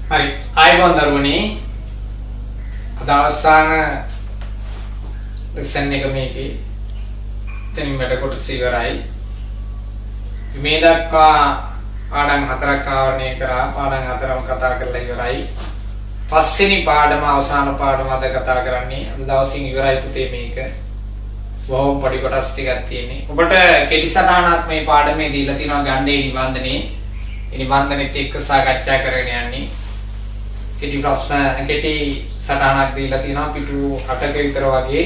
හරි ආයුබෝවන් දරුවනේ අද අවසාන ලෙසන් එක මේකේ එතනින් වැඩ කොටස ඉවරයි මේ දක්වා පාඩම් 4ක් ආවරණය කරා පාඩම් 4ම කතා කරලා ඉවරයි පස්වෙනි පාඩම අවසාන පාඩම අද කතා කරන්නේ අද දවසින් ඉවරයි පුතේ මේක බොහොම පොඩි කොටස් ටිකක් තියෙන්නේ ඔබට කෙටි සටහනක් මේ පාඩමේ දීලා තියෙනවා ගණ්ඩේ නිබන්ධනේ ඒ නිබන්ධනෙත් එක්ක සාකච්ඡා කරගෙන යන්නේ කෙටි ප්‍රශ්න කෙටි සටහනක් දීලා තියෙනවා පිටු 8ක විතර වගේ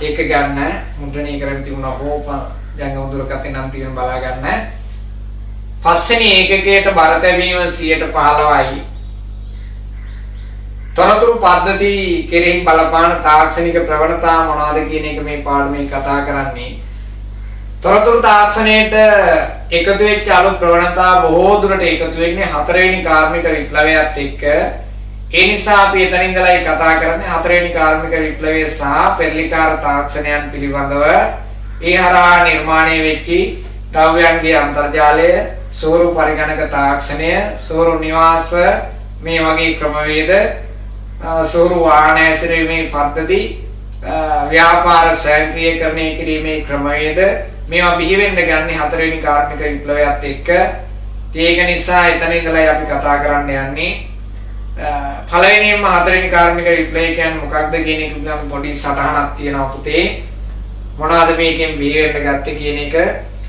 ඒක ගන්න මුද්‍රණය කරගෙන තිබුණා හෝප දැන් උදුරකතේ නම් තියෙන බලා ගන්න පස්වෙනි ඒකකයට බර තැබීම 15යි තොරතුරු පද්ධති කෙරෙහි බලපාන තාක්ෂණික ප්‍රවණතා මොනවාද කියන එක මේ පාඩමේ කතා කරන්නේ තොරතුරු තාක්ෂණයට එකතු වෙච්ච අලුත් ප්‍රවණතා බොහෝ දුරට එකතු වෙන්නේ හතරවෙනි කාර්මික විප්ලවයත් එක්ක ඒ නිසා අපි එතන ඉඳලායි කතා කරන්නේ හතරවෙනි කාර්මික විප්ලවය සහ පෙරලිකාර තාක්ෂණයන් පිළිබඳව ඒ හරහා නිර්මාණය වෙච්ච ද්‍රව්‍යයන්ගේ අන්තර්ජාලය සෝරු පරිගණක තාක්ෂණය සෝරු නිවාස මේ වගේ ක්‍රමවේද සෝරු වාහන ඇසිරීමේ පද්ධති ව්‍යාපාර සංක්‍රීයකරණය කිරීමේ ක්‍රමවේද මේවා බිහි වෙන්න ගන්නේ හතරවෙනි කාර්මික විප්ලවයත් එක්ක ඒක නිසා එතන ඉඳලා අපි කතා කරන්න යන්නේ පළවෙනියෙන්ම හතරවෙනි කාර්මික විප්ලවය කියන්නේ මොකක්ද කියන එක ගම් පොඩි සටහනක් තියෙනවා පුතේ මොනවද මේකෙන් බිහි වෙන්න ගත්තේ කියන එක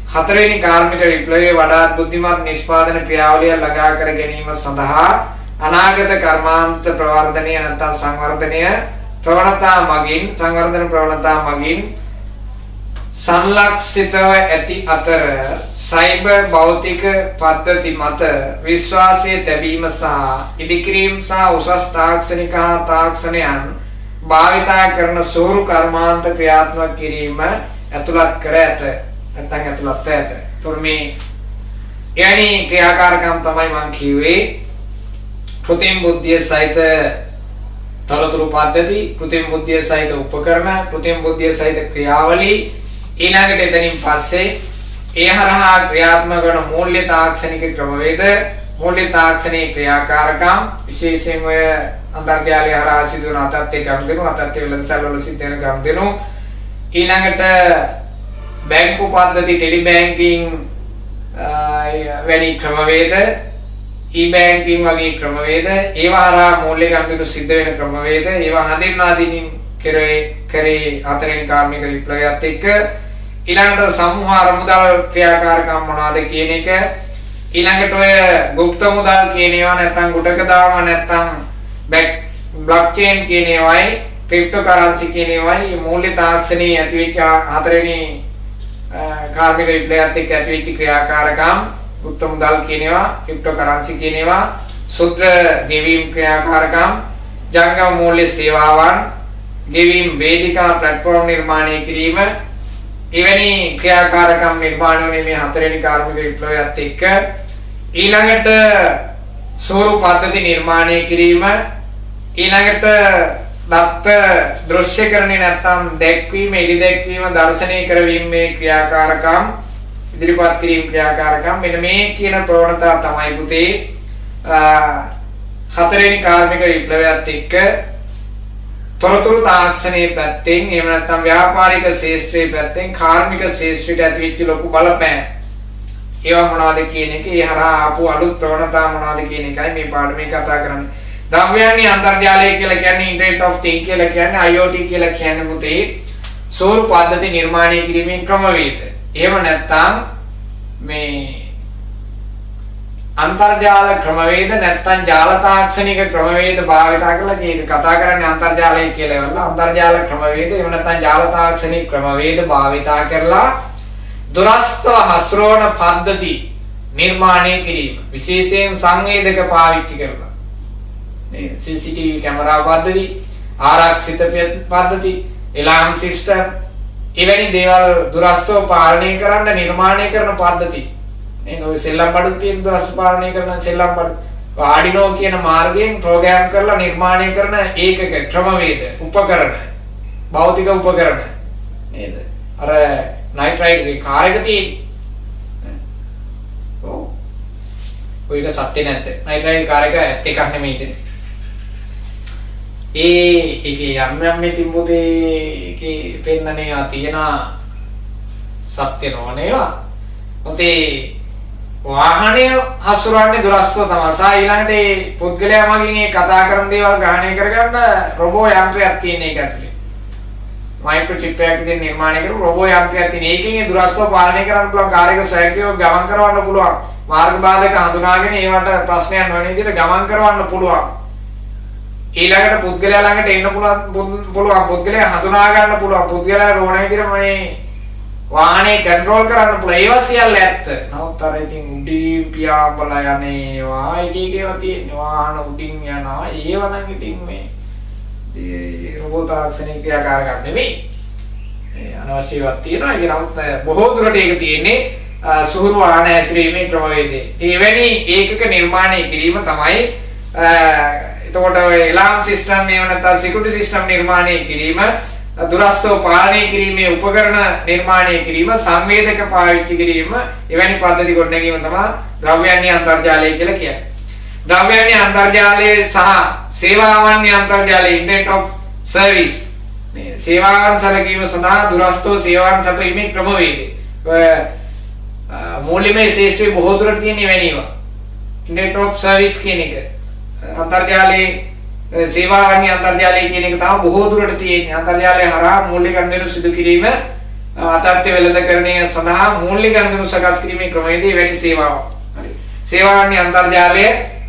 හතරවෙනි කාර්මික විප්ලවයේ වඩාත් බුද්ධිමත් නිෂ්පාදන ක්‍රියාවලිය ළඟා කර ගැනීම සඳහා අනාගත කර්මාන්ත ප්‍රවර්ධනය නැත්නම් සංවර්ධනය ප්‍රවණතා මගින් සංවර්ධන ප්‍රවණතා මගින් සංලක්ෂිතව ඇති අතර සයිබර් භෞතික පද්ධති මත විශ්වාසය තැබීම සහ ඉදිකිරීම සහ උසස් තාක්ෂණික තාක්ෂණයන් භාවිතා කරන සෝරු කර්මාන්ත ක්‍රියාත්මක කිරීම ඇතුළත් කර ඇත නැත්නම් ඇතුළත් ඇත. තුර්මේ යන්නේ ක්‍රියාකාරකම් තමයි මම කිව්වේ කෘත්‍රිම බුද්ධිය සහිත තොරතුරු පද්ධති කෘත්‍රිම බුද්ධිය සහිත උපකරණ කෘත්‍රිම බුද්ධිය සහිත ක්‍රියාවලි ඊළඟට එතනින් පස්සේ ඒ හරහා ක්‍රියාත්මක වන මූල්‍ය තාක්ෂණික ක්‍රමවේද මූල්‍ය තාක්ෂණයේ ක්‍රියාකාරකම් විශේෂයෙන්ම අන්තර්ජාලය හරහා සිදුවන අතත්ත්‍ය ගනුදෙනු අතත්ත්‍ය වෙළඳසැල් වල සිද්ධ වෙන ගනුදෙනු ඊළඟට බැංකු පද්ධති ටෙලි බැංකින් වැනි ක්‍රමවේද e-banking වගේ ක්‍රමවේද ඒවා හරහා මූල්‍ය ගනුදෙනු සිද්ධ වෙන ක්‍රමවේද ඒවා හඳුන්වා දීමින් කරේ හතරවෙනි කාර්මික විප්ලවයත් එක්ක ඊළඟට සමූහ අරමුදල් ක්‍රියාකාරකම් මොනවාද කියන එක ඊළඟට ඔය গুপ্ত මුදල් කියන ඒවා නැත්නම් ගුටක දාම නැත්නම් බ්ලොක්චේන් කියන ඒවායි ක්‍රිප්ටෝකරන්සි කියන ඒවායි මූල්‍ය තාක්ෂණයේ ඇතිවෙච්ච හතරවෙනි කාර්මික විප්ලවයත් එක්ක ඇතිවෙච්ච ක්‍රියාකාරකම් गुप्त मुदल කියන ඒවා ක්‍රිප්ටෝකරන්සි කියන ඒවා සූත්‍ර ගෙවීම් ක්‍රියාකාරකම් ජංගම මූල්‍ය සේවාවන් ගෙවීම් වේදිකා ප්ලැට්ෆෝම් නිර්මාණය කිරීම එවැනි ක්‍රියාකාරකම් නිර්මාණය වන මේ හතරවෙනි කාර්මික විප්ලවයත් එක්ක ඊළඟට සෝරු පද්ධති නිර්මාණය කිරීම ඊළඟට දත්ත දෘශ්‍යකරණය නැත්නම් දැක්වීම එලි දැක්වීම දර්ශනය කරවීම මේ ක්‍රියාකාරකම් ඉදිරිපත් කිරීම ක්‍රියාකාරකම් මෙන්න මේ කියන ප්‍රවණතා තමයි පුතේ හතරවෙනි කාර්මික විප්ලවයත් එක්ක තොරතුරු තාක්ෂණයේ පැත්තෙන් එහෙම නැත්නම් ව්‍යාපාරික ශාස්ත්‍රයේ පැත්තෙන් කාර්මික ශාස්ත්‍රයට ඇතිවෙච්ච ලොකු බලපෑම් ඒවා මොනවද කියන එක ඒ හරහා ආපු අලුත් ප්‍රවණතා මොනවද කියන එකයි මේ පාඩමේ කතා කරන්නේ ද්‍රව්‍යයන්ගේ අන්තර්ජාලය කියලා කියන්නේ ඉන්ටර්නෙට් ඔෆ් තින්ග් කියලා කියන්නේ IoT කියලා කියන්නේ පුතේ සෝරු පද්ධති නිර්මාණය කිරීමේ ක්‍රමවේද එහෙම නැත්නම් මේ අන්තර්ජාල ක්‍රමවේද නැත්නම් ජාල තාක්ෂණික ක්‍රමවේද භාවිතා කරලා මේක කතා කරන්නේ අන්තර්ජාලය කියලා වෙනවා අන්තර්ජාල ක්‍රමවේද එහෙම නැත්නම් ජාල තාක්ෂණික ක්‍රමවේද භාවිතා කරලා දුරස්ථව හසුරවන පද්ධති නිර්මාණය කිරීම විශේෂයෙන් සංවේදක පාවිච්චි කරලා මේ CCTV කැමරා පද්ධති ආරක්ෂිත පද්ධති එලාම් සිස්ටම් එවැනි දේවල් දුරස්ථව පාලනය කරන්න නිර්මාණය කරන පද්ධති නේද ඔය සෙල්ලම් බඩු තියෙන දුරස්ථ පාලනය කරන සෙල්ලම් බඩු ආඩිනෝ කියන මාර්ගයෙන් ප්‍රෝග්‍රෑම් කරලා නිර්මාණය කරන ඒකක ක්‍රමවේද උපකරණ භෞතික උපකරණ නේද අර නයිට්‍රයිට් ගේ කාර් එක තියෙන්නේ ඔයක සත්‍ය නැද්ද? නයිට්‍රජන් කාර්යක ඇත්ත එකක් නෙමෙයිද? ඒකේ යම් මේ තිබුදේ ඒකේ පෙන්නනේ තියෙන සත්‍ය නොනේවා. ඔතේ වාහනය හසුරවන්නේ දුරස්ව තමයි. සා ඊළඟට ඒ පුද්ගලයා මගින් ඒ කතා කරන දේවල් ග්‍රහණය කරගන්න රොබෝ යන්ත්‍රයක් තියෙන එක ඇතුලේ. මයික්‍රොචිප් එකක් ඉතින් නිර්මාණය කරපු රොබෝ යන්ත්‍රයක් තියෙන. ඒකෙන් ඒ දුරස්ව පාලනය කරන්න පුළුවන් කාර්යක ස්වයංක්‍රීයව ගමන් කරවන්න පුළුවන්. මාර්ග බාධක හඳුනාගෙන ඒවට ප්‍රශ්නයක් නොවන විදිහට ගමන් කරවන්න පුළුවන්. ඊළඟට පුද්ගලයා ළඟට එන්න පුළුවන් පුද්ගලයා හඳුනා ගන්න පුළුවන් පුද්ගලයා ඕන විදිහට මේ වාහනේ කන්ට්‍රෝල් කරන්න පුළුවන්. ඒවා සියල්ල ඇත්ත. නමුත් අර ඉතින් උඩින් පියාඹලා යන්නේවා එක එක ඒවා තියෙන වාහන උඩින් යනවා. ඒව නම් ඉතින් මේ රොබෝ තාක්ෂණික ක්‍රියාකාරකම් නෙමෙයි. ඒ අනවශ්‍ය ඒවා තියෙනවා. ඒක නමුත් බොහෝ දුරට ඒක තියෙන්නේ සුහුරු වාහන හැසිරීමේ ක්‍රමවේදය. එවැනි ඒකක නිර්මාණය කිරීම තමයි එතකොට එලාම් සිස්ටම් එහෙම නැත්නම් සිකියුරිටි සිස්ටම් නිර්මාණය කිරීම, දුරස්ථව පාලනය කිරීමේ උපකරණ නිර්මාණය කිරීම, සංවේදක පාවිච්චි කිරීම, එවැනි පද්ධති ගොඩනැගීම තමයි ද්‍රව්‍යයන්ගේ අන්තර්ජාලය කියලා කියන්නේ. ද්‍රව්‍යයන්ගේ අන්තර්ජාලය සහ සේවාවන්ගේ අන්තර්ජාලය ඉන්ටර්නෙට් ඔෆ් සර්විස්. මේ සේවාවන් සැලකීම සඳහා දුරස්ථව සේවාවන් සැපයීමේ ක්‍රමවේදය. මූල්‍යමය ශේෂ්ත්‍රයේ බොහෝ දුරට තියෙන එවැනිම. ඉන්ටර්නෙට් ඔෆ් සර්විස් කියන එක. අන්තර්ජාලයේ සේවාවන්ගේ අන්තර්ජාලය කියන එක තමයි බොහෝ දුරට තියෙන්නේ. අන්තර්ජාලය හරහා මූල්‍ය ගණනය සිදු කිරීම, අතත්ත්ව වෙළඳකරණය සඳහා මූල්‍ය ගණනය සකස් කිරීමේ ක්‍රමයේදී වැනි සේවාවක්. හරි. සේවාවන්ගේ අන්තර්ජාලය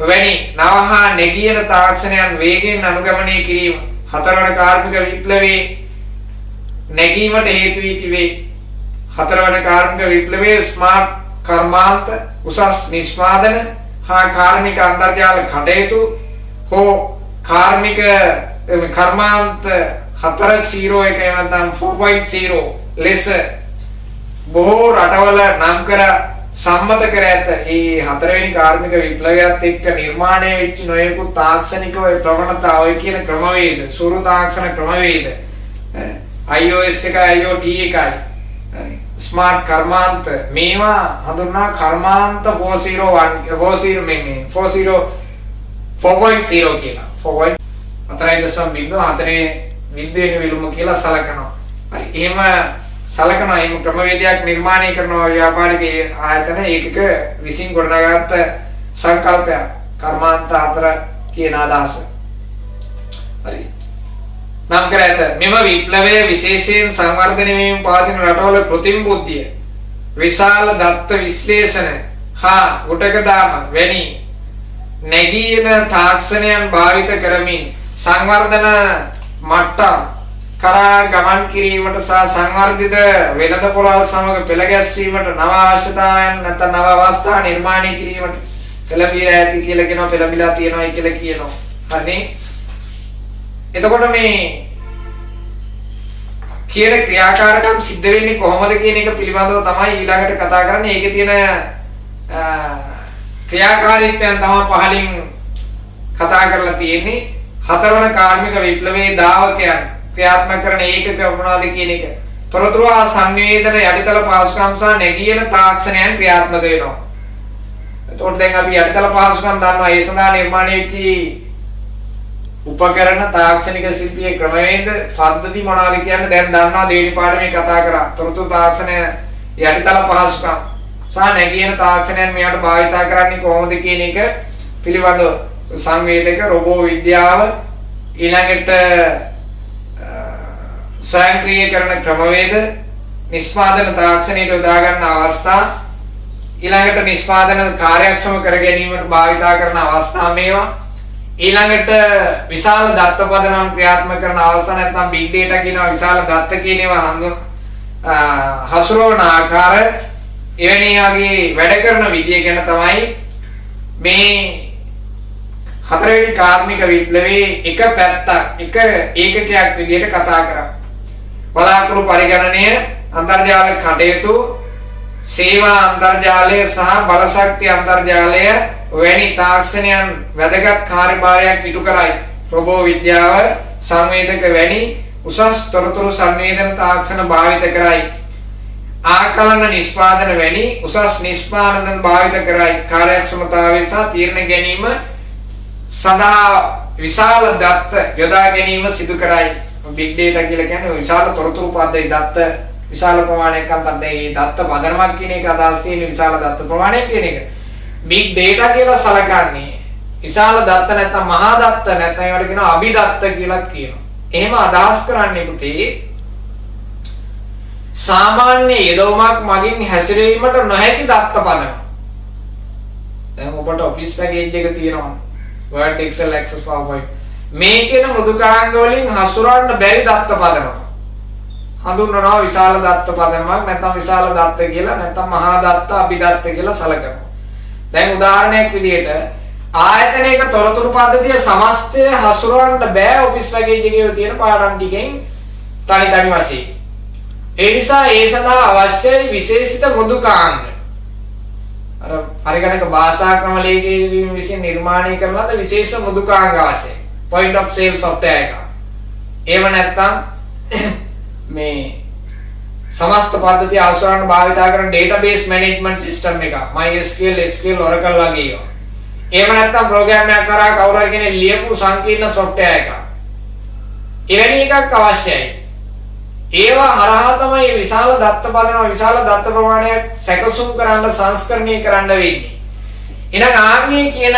වැනි නවහා නැගියන තාක්ෂණයන් වේගයෙන් අනුගමනය කිරීම හතරවන කාර්මික විප්ලවයේ නැගීමට හේතු වී තිබේ. හතරවන කාර්මික විප්ලවයේ ස්මාර්ට් කර්මාන්ත, උසස් නිෂ්පාදන හා කාර්මික අන්තර්ජාල කටයුතු හෝ කාර්මික කර්මාන්ත 4.01 නැත්නම් 4.0 ලෙස බොහෝ රටවල නම් කර සම්මත කර ඇත. මේ හතරවෙනි කාර්මික විප්ලවයත් එක්ක නිර්මාණය වෙච්ච නොයෙකුත් තාක්ෂණික ප්‍රවණතා ඔය කියන ක්‍රමවේද, සුරු තාක්ෂණ ක්‍රමවේද, iOS එකයි IoT එකයි ස්මාර්ට් කර්මාන්ත, මේවා හඳුන්වන කර්මාන්ත 4.0 කියලා. 4.4 විද්‍යුත් විලුම කියලා සලකනවා. හරි. එහෙම සලකනවා. එහෙම ක්‍රමවේදයක් නිර්මාණය කරන ව්‍යාපාරික ආයතන ඒකක විසින් ගොඩනගාගත්ත සංකල්පයක්. කර්මාන්ත 4 කියන අදහස. හරි. නම් කර ඇත. මෙම විප්ලවය විශේෂයෙන් සංවර්ධනය වීම පවතින රටවල කෘත්‍රිම බුද්ධිය, විශාල දත්ත විශ්ලේෂණ හා උටකදාම වැනි නැගීන තාක්ෂණයන් භාවිත කරමින් සංවර්ධන මට්ටම් කරා ගමන් කිරීමට සහ සංවර්ධිත වෙළඳ පොළවල් සමග පෙළ ගැස්වීමට නව අවශ්‍යතාවයන් නැත්නම් නව අවස්ථා නිර්මාණය කිරීමට පෙළඹිලා ඇති කියලා කියනවා. පෙළඹිලා තියෙනවා කියලා කියනවා. හරි. එතකොට මේ කියන ක්‍රියාකාරකම් සිද්ධ වෙන්නේ කොහොමද කියන එක පිළිබඳව තමයි ඊළඟට කතා කරන්නේ. ඒකේ තියෙන ක්‍රියාකාරීත්වයන් තමයි පහලින් කතා කරලා තියෙන්නේ. හතරවන කාර්මික විප්ලවයේ දාවකයන් ක්‍රියාත්මක කරන ඒකක මොනවද කියන එක. තොරතුරු ආ සංවේදන යටිතල පහසුකම් සහ නැගීන තාක්ෂණයන් ක්‍රියාත්මක වෙනවා. එතකොට දැන් අපි යටිතල පහසුකම් දන්නවා. ඒ සඳහා නිර්මාණය වෙච්ච උපකරණ තාක්ෂණික ශිල්පීය ක්‍රමවේද පද්ධති මොනවද කියන්නේ දැන් දන්නවා. දෙවෙනි පාඩමේ කතා කරා. තොරතුරු තාක්ෂණය යටිතල පහසුකම් සහ නැගීන තාක්ෂණයන් මෙයාට භාවිතා කරන්නේ කොහොමද කියන එක පිළිබඳව සංවේදක රොබෝ විද්‍යාව, ඊළඟට ස්වයංක්‍රීයකරණ ක්‍රමවේද, නිෂ්පාදන තාක්ෂණයට යොදා ගන්න අවස්ථා, ඊළඟට නිෂ්පාදන කාර්යක්ෂම කර ගැනීමට භාවිතා කරන අවස්ථා මේවා, ඊළඟට විශාල දත්ත පදනම් ක්‍රියාත්මක කරන අවස්ථා නැත්නම් big data කියනවා. විශාල දත්ත කියන ඒවා හසුරවන ආකාර, එවැනි වගේ වැඩ කරන විදිය ගැන තමයි මේ හතරවෙනි කාර්මික විප්ලවයේ එක පැත්තක් එක ඒකකයක් විදියට කතා කරා. බලාකුළු පරිගණනය, අන්තර්ජාල කටයුතු, සේවා අන්තර්ජාලය සහ බලශක්ති අන්තර්ජාලය වැනි තාක්ෂණයන් වැදගත් කාර්යභාරයක් ඉටු කරයි. රොබෝ විද්‍යාව, සංවේදක වැනි උසස් තොරතුරු සංවේදන තාක්ෂණ භාවිත කරයි. ආකලන නිෂ්පාදන වැනි උසස් නිෂ්පාදන භාවිත කරයි කාර්යක්ෂමතාවය සහ තීරණ ගැනීම සඳහා විශාල දත්ත යොදා ගැනීම සිදු කරයි. බිග් ඩේටා කියලා කියන්නේ විශාල තොරතුරු පද්ධති දත්ත විශාල ප්‍රමාණයක් අතට ඒ දත්ත පදනමක් කියන එක අදහස් තියෙන විශාල දත්ත ප්‍රමාණයක් කියන එක. බිග් ඩේටා කියලා සලකන්නේ විශාල දත්ත නැත්නම් මහා දත්ත නැත්නම් ඒවට කියනවා අභිදත්ත කියලා කියනවා. එහෙම අදහස් කරන්නේ පුතේ සාමාන්‍ය යෙදවීමක් මගින් හැසිරීමට නොහැකි දත්ත පදනම. දැන් ඔබට ඔෆිස් පැකේජ් එක තියෙනවා. Word, Excel, Access, PowerPoint. මේකේන මෘදුකාංග වලින් හසුරවන්න බැරි දත්ත පදනම. හඳුන්වනවා විශාල දත්ත පදනමක් නැත්නම් විශාල දත්ත කියලා නැත්නම් මහා දත්ත අභිදත්ත කියලා සැලකනවා. දැන් උදාහරණයක් විදිහට ආයතනයක තොරතුරු පද්ධතිය සමස්තය හසුරවන්න බෑ ඔෆිස් පැකේජ් එකේ තියෙන පාඩම් ටිකෙන් තනි වශයෙන්. ඒ නිසා ඒ සඳහා අවශ්‍යයි විශේෂිත මෘදුකාංග. අර පරිගණක භාෂා ක්‍රම ලේඛකයන් විසින් නිර්මාණය කරන ලද විශේෂ මෘදුකාංග අවශ්‍යයි. point of sale software එක. ඒව නැත්තම් මේ සමස්ත පද්ධතිය ආශ්‍රයන භාවිතා කරන database management system එක MySQL, SQL, Oracle වගේ ඒවා. ඒව නැත්තම් ප්‍රෝග්‍රෑම් එකක් කරා කවුරු හරි කෙනෙක් ලියපු සංකීර්ණ software එකක්. එවැනි එකක් අවශ්‍යයි. ඒවා හරහා තමයි විශාල දත්ත පදනම විශාල දත්ත ප්‍රමාණයක් සැකසුම් කරන්න සංස්කරණය කරන්න වෙන්නේ. එහෙනම් ආන්නේ කියන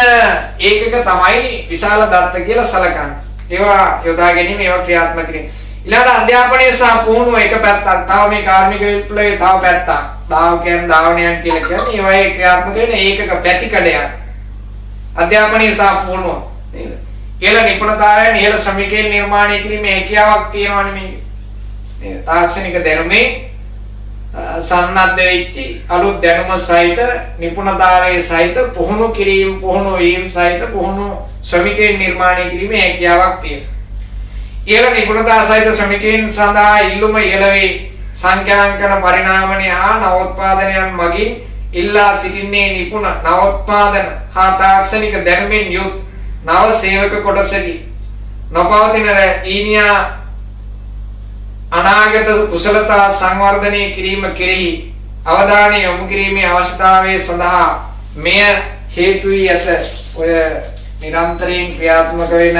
ඒකක තමයි විශාල දත්ත කියලා සලකන්නේ. ඒවා යොදා ගැනීම ඒවා ක්‍රියාත්මක කිරීම. ඊළඟට අධ්‍යාපනය සහ පුහුණුව එක පැත්තක්. තව මේ කාර්මික විප්ලවයේ තව පැත්තක්. දාවකයන් දාවණයන් කියලා කියන්නේ ඒවායේ ක්‍රියාත්මක වෙන ඒකක පැතිකඩයක්. අධ්‍යාපනය සහ පුහුණුව නේද? ඉහළ නිපුණතාවයන් ඉහළ ශ්‍රමිකයන් නිර්මාණය කිරීමේ හැකියාවක් තියෙනවනේ මේ. තාක්ෂණික දැනුමේ සන්නද්ධ වෙච්ච අලුත් දැනුම සහිත නිපුණතාවයේ සහිත පුහුණු කිරීම පුහුණු වීම සහිත පුහුණු ශ්‍රමිකයන් නිර්මාණය කිරීමේ හැකියාවක් තියෙනවා. ඉහළ නිපුණතාව සහිත ශ්‍රමිකයන් සඳහා ඉල්ලුම ඉහළ වේ. සංඛ්‍යාංකන පරිණාමණය හා නවෝත්පාදනයන් මගින් ඉල්ලා සිටින්නේ නිපුණ නවෝත්පාදන හා තාක්ෂණික දැනුමින් යුත් නව සේවක කොටසකි. නොපවතින ඊනියා අනාගත කුසලතා සංවර්ධනය කිරීම කෙරෙහි අවධානය යොමු කිරීමේ අවශ්‍යතාවය සඳහා මෙය හේතු වී ඇත. ඔය නිරන්තරයෙන් ක්‍රියාත්මක වෙන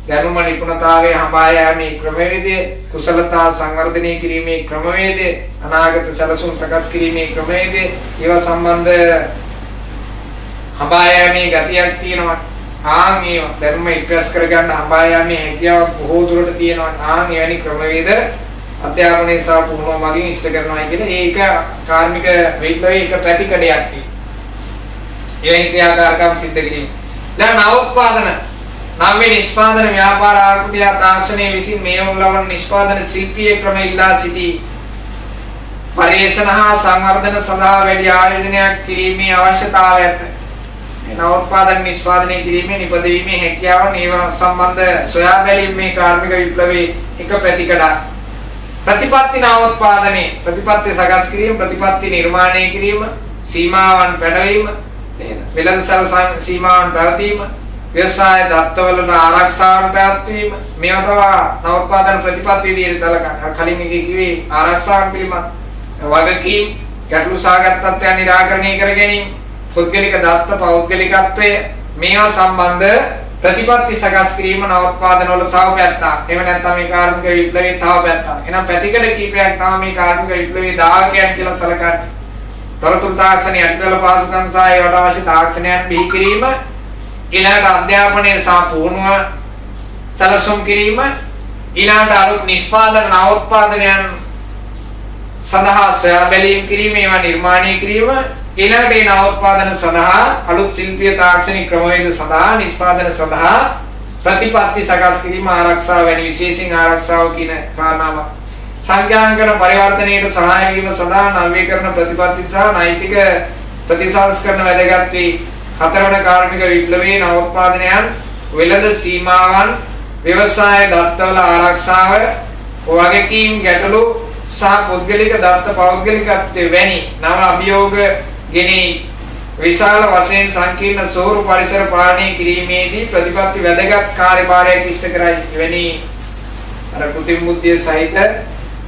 දැනුම නිපුණතාවයේ හඹා යාමේ ක්‍රමවේදය, කුසලතා සංවර්ධනය කිරීමේ ක්‍රමවේදය, අනාගත සැලසුම් සකස් කිරීමේ ක්‍රමවේදය, ඒවා සම්බන්ධ හඹා යාමේ ගතියක් තියෙනවා. මේ ධර්ම ඉක්‍රස් කරගන්න හඹා යන්නේ හැකියාවක් බොහෝ දුරට තියෙනවා. එවැනි ක්‍රමවේද අධ්‍යාපනයේ සහ පුහුණුව මගින් ඉෂ්ට කරනවා කියන ඒක කාර්මික විප්ලවයේ එක පැතිකඩයක් තියෙනවා. එවැනි ක්‍රියාකාරකම් සිද්ධ කිරීම. දැන් නවෝත්පාදන නම් මේ නිෂ්පාදන ව්‍යාපාර ආකෘතිය තාක්ෂණයේ විසින් මේ උලවන නිෂ්පාදන ශිල්පීය ක්‍රම ඉල්ලා සිටී. පරිශ්‍රණ හා සංවර්ධන සඳහා වැඩි ආයෝජනයක් කිරීමේ අවශ්‍යතාවය ඇත. නවෝත්පාදන නිෂ්පාදනය කිරීමේ නිපදවීමේ හැකියාව ඒවා සම්බන්ධ සොයා බැලීම මේ කාර්මික විප්ලවයේ එක පැතිකඩක්. ප්‍රතිපත්ති නවෝත්පාදනයේ ප්‍රතිපත්ති සකස් කිරීම, ප්‍රතිපත්ති නිර්මාණය කිරීම, සීමාවන් පැනවීම, වෙළඳසල් සීමාවන් පැවතීම, ව්‍යවසාය දත්තවල ආරක්ෂාවන් පැවැත්වීම මේවා නවෝත්පාදන ප්‍රතිපත්ති විදිහට සැලකනවා. කලින් එකේ කිව්වේ ආරක්ෂාවන් පිළිබඳ වගකීම්, ගැටලු සහගත තත්ත්වයන් නිරාකරණය කර ගැනීම, පුද්ගලික දත්ත පෞද්ගලිකත්වය මේවා සම්බන්ධ ප්‍රතිපත්ති සකස් කිරීම නවෝත්පාදන වල තව පැත්තක්. එහෙම නැත්නම් මේ කාර්මික විප්ලවයේ තව පැත්තක්. එහෙනම් පැතිකඩ කීපයක් තමයි මේ කාර්මික විප්ලවයේ දායකයන් කියලා සැලකන්නේ. තොරතුරු තාක්ෂණය අධිසල පහසුකම් සහ ඒවට අවශ්‍ය තාක්ෂණයන් බිහි කිරීම, ඊළඟට අධ්‍යාපනයේ සහ පුහුණුව සැලසුම් කිරීම, ඊළඟට අලුත් නිෂ්පාදන නවෝත්පාදනයන් සඳහා සොයා බැලීම් කිරීම, ඒවා නිර්මාණය කිරීම, ඊළඟට ඒ නවෝත්පාදන සඳහා අලුත් ශිල්පීය තාක්ෂණික ක්‍රමවේද සඳහා නිෂ්පාදන සඳහා ප්‍රතිපත්ති සකස් කිරීම, ආරක්ෂාව වැනි විශේෂයෙන් ආරක්ෂාව කියන කාරණාව. සංඛ්‍යාංකන පරිවර්තනයට සහාය වීම සඳහා නවීකරණ ප්‍රතිපත්ති සහ නෛතික ප්‍රතිසංස්කරණ වැදගත් වේ. හතරවන කාර්මික විප්ලවයේ නවෝත්පාදනයන් වෙළඳ සීමාවන්, ව්‍යවසාය දත්තවල ආරක්ෂාව, වගකීම් ගැටලු සහ පුද්ගලික දත්ත පෞද්ගලිකත්වයේ වැනි නව අභියෝග ගෙනී විශාල වශයෙන් සංකීර්ණ සෝරු පරිසර පාලනය කිරීමේදී ප්‍රතිපත්ති වැදගත් කාර්යභාරයක් ඉෂ්ට කරයි. එවැනි අර කෘත්‍රිම බුද්ධිය සහිත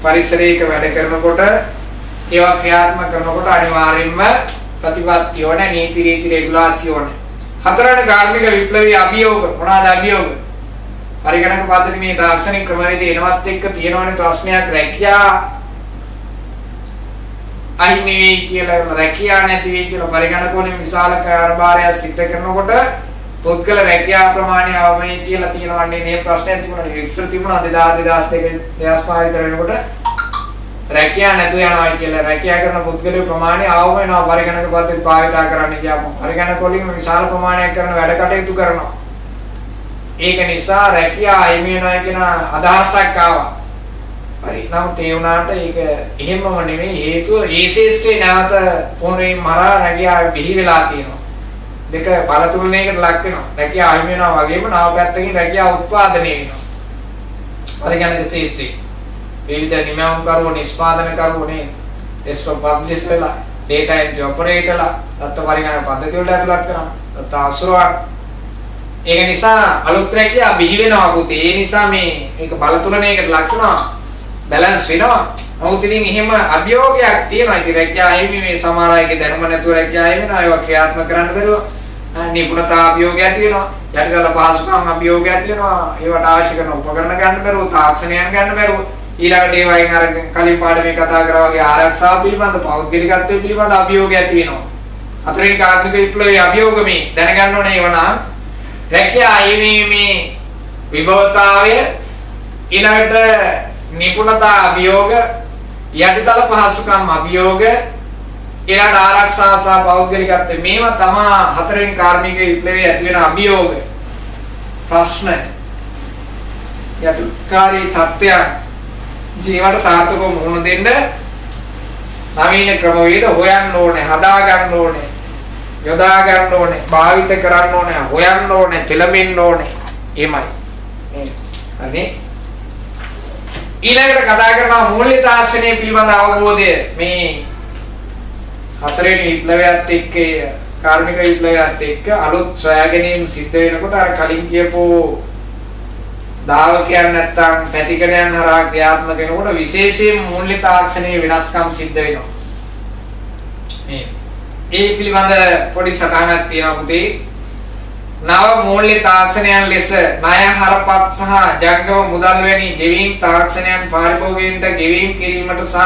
පරිසරයක වැඩ කරනකොට ඒවා ක්‍රියාත්මක කරනකොට අනිවාර්යයෙන්ම ප්‍රතිපත්තිය ඕනේ, නීති රීති රෙගුලාසි ඕනේ. හතරවෙනි කාර්මික විප්ලවීය අභියෝග. මොනවාද අභියෝග? පරිගණක පද්ධති මේ තාක්ෂණික ක්‍රමවේදී එනවත් එක්ක තියෙනවනේ ප්‍රශ්නයක් රැකියා අහිමි වෙයි කියලා, රැකියා නැති වෙයි කියලා පරිගණක වලින් විශාල කාර්යභාරයක් සිද්ධ කරනකොට පුද්ගල රැකියා ප්‍රමාණය අවමයි කියලා තියෙනවන්නේ. මේ ප්‍රශ්නයක් තිබුණා. ඉස්සර තිබුණා 2002 2005 විතර වෙනකොට රැකියා නැතු යනවා කියලා. රැකියා කරන පුද්ගලයෝ ප්‍රමාණය අවම වෙනවා පරිගණක පද්ධති භාවිත කරන්න කියපුවා. පරිගණක වලින් විශාල ප්‍රමාණයක් කරන වැඩ කටයුතු කරනවා. ඒක නිසා රැකියා අහිමි වෙනවා කියන අදහසක් ආවා. හරි. නමුත් ඒ වුණාට ඒක එහෙමම නෙමෙයි. හේතුව ඒ ශේෂ්ත්‍රේ නැවත පොණේ මරා රැකියා බිහි වෙලා තියෙනවා. දෙක බලතුලනයකට ලක් වෙනවා. රැකියා අහිමි වෙනවා වගේම නව පැත්තකින් රැකියා උත්පාදනය වෙනවා. පරිගණක ශේෂ්ත්‍රේ විවිධ නිමවුම්කරුවෝ නිෂ්පාදනකරුවෝ නේ එස්ටෝ පබ්ලිෂ් වෙලා data entry operatorලා තත්ත්ව පරිගණක පද්ධති වලට ඇතුළත් කරනවා. තත් අසුරවා ඒක නිසා අලුත් රැකියා බිහි වෙනවා පුතේ. ඒ නිසා මේක බලතුලනයකට ලක් වෙනවා, බැලන්ස් වෙනවා. නමුත් ඉතින් එහෙම අභියෝගයක් තියෙනවා. ඉතින් රැකියා අහිමි මේ සමහර අයගේ දැනුම නැතුව රැකියා අහිමි වෙනවා. ඒවා ක්‍රියාත්මක කරන්න බැරුව නිපුණතා අභියෝගයක් තියෙනවා. යටිතල පහසුකම් අභියෝගයක් තියෙනවා. ඒවට අවශ්‍ය කරන උපකරණ ගන්න බැරුව, තාක්ෂණයන් ගන්න බැරුව, ඊළඟට ඒ වයින් අර කලින් පාඩමේ කතා කරා වගේ ආරක්ෂාව පිළිබඳ, පෞද්ගලිකත්වය පිළිබඳ අභියෝගයක් තියෙනවා. හතරවෙනි කාර්මික විප්ලවයේ අභියෝග මේ දැනගන්න ඕනේ. ඒවනම් රැකියා අහිමිවීමේ විභවතාවය, ඊළඟට නිපුණතා අභියෝග, යටිතල පහසුකම් අභියෝග, ඊළඟ ආරක්ෂාව සහ පෞද්ගලිකත්වය, මේවා තමයි හතරවෙනි කාර්මික විප්ලවයේ ඇති වෙන අභියෝග ප්‍රශ්න. යටුකාරී තත්ත්වයක් ජීවිත සාර්ථකව මුහුණ දෙන්න නවීන ක්‍රමවේද හොයන්න ඕනේ, හදා ගන්න ඕනේ, යොදා ගන්න ඕනේ, භාවිත කරන්න ඕනේ, හොයන්න ඕනේ, පෙළඹෙන්න ඕනේ. එමයයි. හරි. ඊළඟට කතා කරනවා මූල්‍ය තාක්ෂණය පිළිබඳ අවබෝධය. මේ හතරවෙනි විප්ලවයත් එක්ක, කාර්මික විප්ලවයත් එක්ක අලුත් සොයාගැනීම් සිද්ධ වෙනකොට අර කලින් කියපු දාවකයන් නැත්තම් පැතිකඩයන් හරහා ක්‍රියාත්මක වෙනකොට විශේෂයෙන් මූල්‍ය තාක්ෂණයේ වෙනස්කම් සිද්ධ වෙනවා. ඒ පිළිබඳ පොඩි සටහනක් තියෙනවා පුතේ. නව මූල්‍ය තාක්ෂණයන් ලෙස ණය හරපත් සහ ජංගම මුදල් වැනි ගෙවීම් තාක්ෂණයන් පාරිභෝගිකයන්ට ගෙවීම් කිරීමට සහ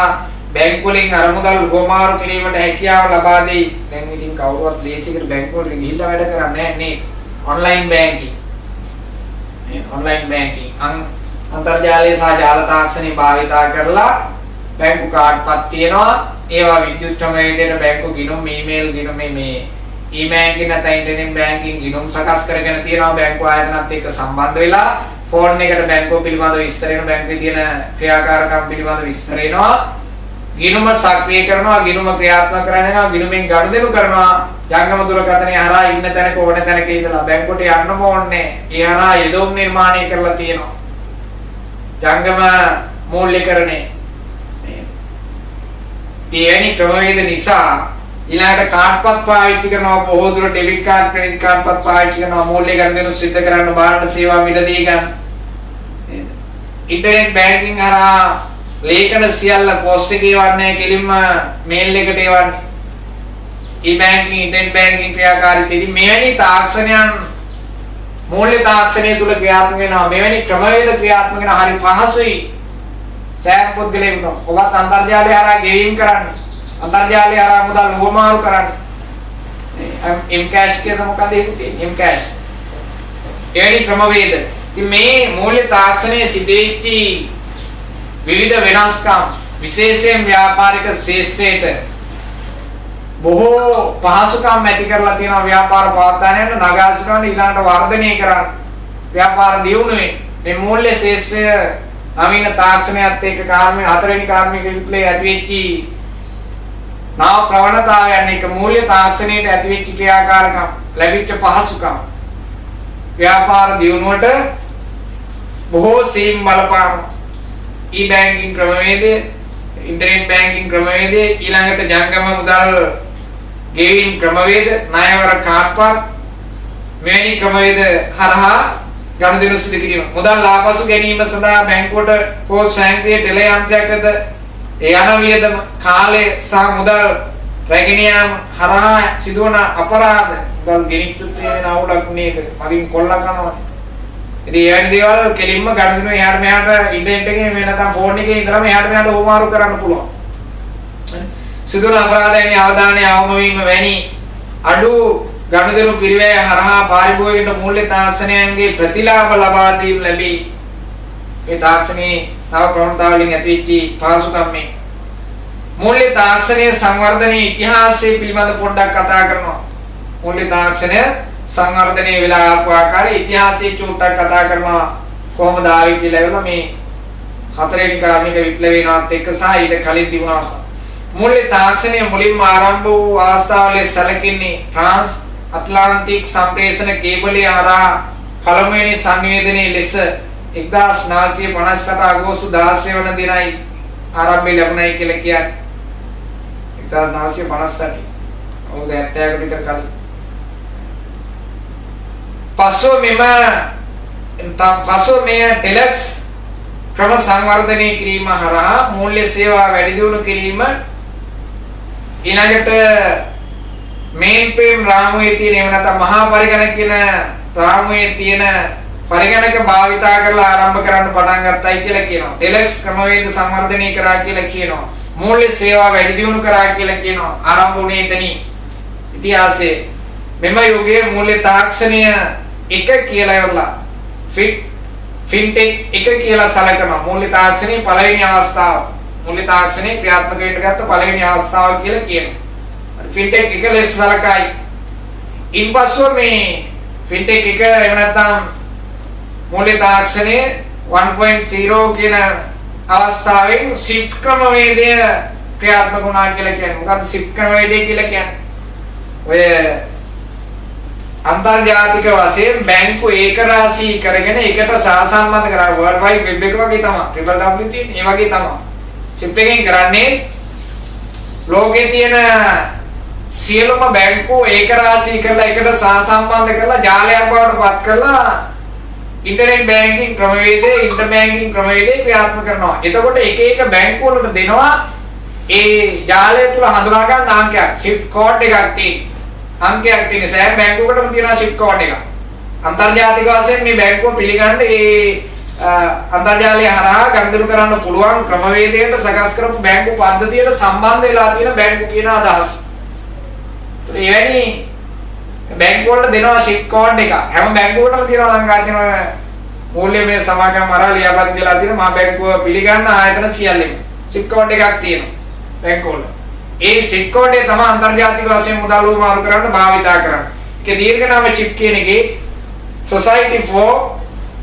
බැංකුවලින් අරමුදල් හොමාරු කිරීමට හැකියාව ලබා දෙයි. දැන් ඉතින් කවුරුවත් ලේසියකට බැංකුවකට ගිහිල්ලා වැඩ කරන්නේ නැහැ නේ. Online banking. ඔන්ලයින් බැංකින් අන්තර්ජාලය සහ ජාල තාක්ෂණය භාවිතා කරලා බැංකු කාඩ්පත් තියෙනවා. ඒවා විද්‍යුත් ක්‍රමවේදයට බැංකු ගිණුම්, ඊමේල් ගිණුම්, මේ ඊ-බැංකින් නැත්නම් ඉන්ටර්නෙට් බැංකින් ගිණුම් සකස් කරගෙන තියෙනවා. බැංකු ආයතනත් එක්ක සම්බන්ධ වෙලා ෆෝන් එකට බැංකුව පිළිබඳව විස්තර වෙන, බැංකුවේ තියෙන ක්‍රියාකාරකම් පිළිබඳව විස්තර වෙනවා. ගිණුම සක්‍රිය කරනවා, ගිණුම ක්‍රියාත්මක කරනවා, ගිණුමෙන් ගනුදෙනු කරනවා. ජංගම දුරකථනයේ හරහා ඉන්න තැනක ඕන තැනක ඉඳලා බැංකුවට යන්නම ඕනේ. ඒ හරහා යෙදුම් නිර්මාණය කරලා තියෙනවා. ජංගම මූල්‍යකරණය. තියෙන ක්‍රමවේද නිසා ඊළඟට කාඩ්පත් පාවිච්චි කරනවා, බොහෝ දුර ඩෙබිට් කාඩ්, ක්‍රෙඩිට් කාඩ්පත් පාවිච්චි කරනවා, මූල්‍ය ගනුදෙනු සිදු කරන්න, බාහිර සේවා මිලදී ගන්න. ඉන්ටර්නෙට් බැංකින් හරහා ලේඛන සියල්ල පෝස්ට් එකේ වන්නේ, කෙලින්ම මේල් එකට එවන්නේ. ඊ-බැංකින්, ඉන්ටර්නෙට් බැංකින් ක්‍රියාකාරීත්වයේදී මෙවැනි තාක්ෂණයන් මූල්‍ය තාක්ෂණය තුල ක්‍රියාත්මක වෙනවා. මෙවැනි ක්‍රමවේද ක්‍රියාත්මක වෙන හරි පහසුයි. සෑම පුද්ගලයෙකුට ඔබත් අන්තර්ජාලය හරහා ගෙවීම් කරන්න, අන්තර්ජාලය හරහා මුදල් හොමාරු කරන්න. M-cash කියන මොකද හිතේ? M-cash. එවැනි ක්‍රමවේද. ඉතින් මේ මූල්‍ය තාක්ෂණයේ සිදෙච්චි විවිධ වෙනස්කම් විශේෂයෙන් ව්‍යාපාරික ශේෂ්ත්‍රයට බොහෝ පහසුකම් ඇති කරලා තියෙනවා. ව්‍යාපාර පවත්වාගෙන යන, නගා සිටවන, ඊළඟට වර්ධනය කරන්න, ව්‍යාපාර දියුණුවේ මේ මූල්‍ය ශේෂ්ත්‍රය නවීන තාක්ෂණයත් එක්ක හතරවෙනි කාර්මික විප්ලවයේ ඇතිවෙච්චි නව ප්‍රවණතාවයන් එක මූල්‍ය තාක්ෂණයට ඇතිවෙච්ච ක්‍රියාකාරකම්, ලැබිච්ච පහසුකම් ව්‍යාපාර දියුණුවට බොහෝ සීම් බලපාන. ඊ-බැංකින් ක්‍රමවේදය, ඉන්ටර්නෙට් බැංකින් ක්‍රමවේදය, ඊළඟට ජංගම මුදල් ගෙවීම් ක්‍රමවේද, ණයවර කාඩ්පත්, මෙවැනි ක්‍රමවේද හරහා ගනුදෙනු සිදු කිරීම. මුදල් ආපසු ගැනීම සඳහා බැංකුවට හෝ ස්වයංක්‍රීය ටෙලේ යන්ත්‍රයකද ඒ යන වියදම කාලය සහ මුදල් රැගෙන යාම හරහා සිදුවන අපරාධ මුදල් ගෙනිච්චුත් වෙන අවුලක් මේක. මරින් කොල්ලා කරනවා. ඉතින් ඒ වැනි දේවල් කෙලින්ම ගනුදෙනු එහාට මෙහාට ඉන්ටර්නෙට් එකේ මේ නැත්නම් ෆෝන් එකේ ඉඳලාම එහාට මෙහාට ඕමාරු කරන්න පුළුවන්. සිදුවන අපරාධයන්ගේ අවධානය අවම වීම වැනි අඩු ගනුදෙනු පිරිවැය හරහා පාරිභෝගික මූල්‍ය තාක්ෂණයන්ගේ ප්‍රතිලාභ ලබා දීම ලැබී මේ තාක්ෂණයේ නව ප්‍රවණතාවලින් ඇතිවෙච්ච පාසුකම් මේ මූල්‍ය තාක්ෂණයේ සංවර්ධනයේ ඉතිහාසය පිළිබඳ පොඩ්ඩක් කතා කරනවා. මූල්‍ය තාක්ෂණය සංවර්ධනයේ වෙලා ආපු ආකාරය ඉතිහාසයේ චුට්ටක් කතා කරනවා. කොහොමද ආවේ කියලා එවල මේ හතරවෙනි කාර්මික විප්ලවයනවත් එක්ක සහ ඊට කලින් තිබුණ අවස්ථා. මූල්‍ය තාක්ෂණය මුලින්ම ආරම්භ වූ අවස්ථාවල සැලකෙන්නේ ට්‍රාන්ස් ඇට්ලාන්ටික් සම්ප්‍රේෂණ කේබලය හරහා පළමුවෙනි සංවේදනයේ ලෙස 1957 අගෝස්තු 16 වන දිනයි ආරම්භය ලැබුණයි කියලා කියන්නේ. 1958 අවුරුදු 70කට විතර කලින්. පසුව මේ ටෙලෙක්ස් ක්‍රම සංවර්ධනය කිරීම හරහා මූල්‍ය සේවා වැඩි දියුණු කිරීම ඊළඟට මේන් ෆ්‍රේම් රාමුවේ තියෙන එහෙම නැත්නම් මහා පරිගණක කියන රාමුවේ තියෙන පරිගණක භාවිතා කරලා ආරම්භ කරන්න පටන් ගත්තයි කියලා කියනවා. ටෙලෙක්ස් ක්‍රමවේද සංවර්ධනය කරා කියලා කියනවා. මූල්‍ය සේවා වැඩි දියුණු කරා කියලා කියනවා. ආරම්භ වුණේ එතනින්. ඉතිහාසයේ මෙම යුගයේ මූල්‍ය තාක්ෂණය එක කියලා ඉවරලා ෆින්ටෙක් එක කියලා සැලකනවා. මූල්‍ය තාක්ෂණයේ පළවෙනි අවස්ථාව. මූල්‍ය තාක්ෂණය ක්‍රියාත්මක වෙන්න ගත්ත පළවෙනි අවස්ථාව කියලා කියනවා. ෆින්ටෙක් එක ලෙස සැලකයි. ඉන්පසු මේ ෆින්ටෙක් එක එහෙම නැත්නම් මූල්‍ය තාක්ෂණයේ 1.0 කියන අවස්ථාවෙන් ශිප් ක්‍රමවේදය ක්‍රියාත්මක වුණා කියලා කියන්නේ. මොකක්ද ශිප් ක්‍රමවේදය කියලා කියන්නේ? ඔය අන්තර්ජාතික වශයෙන් බැංකු ඒකරාශී කරගෙන එකට සහසම්බන්ධ කරා වර්ල්ඩ් වයිඩ් වෙබ් එක වගේ තමයි. www තියෙන ඒ වගේ තමයි. ශිප් එකෙන් කරන්නේ ලෝකේ තියෙන සියලුම බැංකු ඒකරාශී කරලා එකට සහසම්බන්ධ කරලා ජාලයක් බවට පත් කරලා ඉන්ටර්නෙට් බැංකින් ක්‍රමවේදය ඉන්ටර් බැංකින් ක්‍රමවේදය ක්‍රියාත්මක කරනවා. එතකොට එක එක බැංකු වලට දෙනවා ඒ ජාලය තුල හඳුනා ගන්න අංකයක් ෂිප් කෝඩ් එකක් තියෙනවා. අංකයක් තියෙන සෑම බැංකුවකටම තියෙනවා ෂිප් කෝඩ් එකක්. අන්තර්ජාතික වශයෙන් මේ බැංකුව පිළිගන්න ඒ අන්තර්ජාලය හරහා ගනුදෙනු කරන්න පුළුවන් ක්‍රමවේදයට සකස් කරපු බැංකු පද්ධතියට සම්බන්ධ වෙලා තියෙන බැංකු කියන අදහස. ඒ වෙනි බැංකු වලට දෙනවා ෂිප් කෝඩ් එක. හැම බැංකුවකටම තියෙනවා ලංකාවේ තියෙන මූල්‍යමය සමාගම් අරා ලියාපදිංචි වෙලා තියෙන මහා බැංකුව පිළිගන්න ආයතන සියල්ලෙම ෂිප් කෝඩ් එකක් තියෙනවා බැංකුව වල. ඒ ෂිප් කෝඩ් එක තමයි අන්තර්ජාතික වශයෙන් මුදල් උමාරු කරන්න භාවිතා කරන්නේ. ඒකේ දීර්ඝ නම ෂිප් කියන එකේ Society for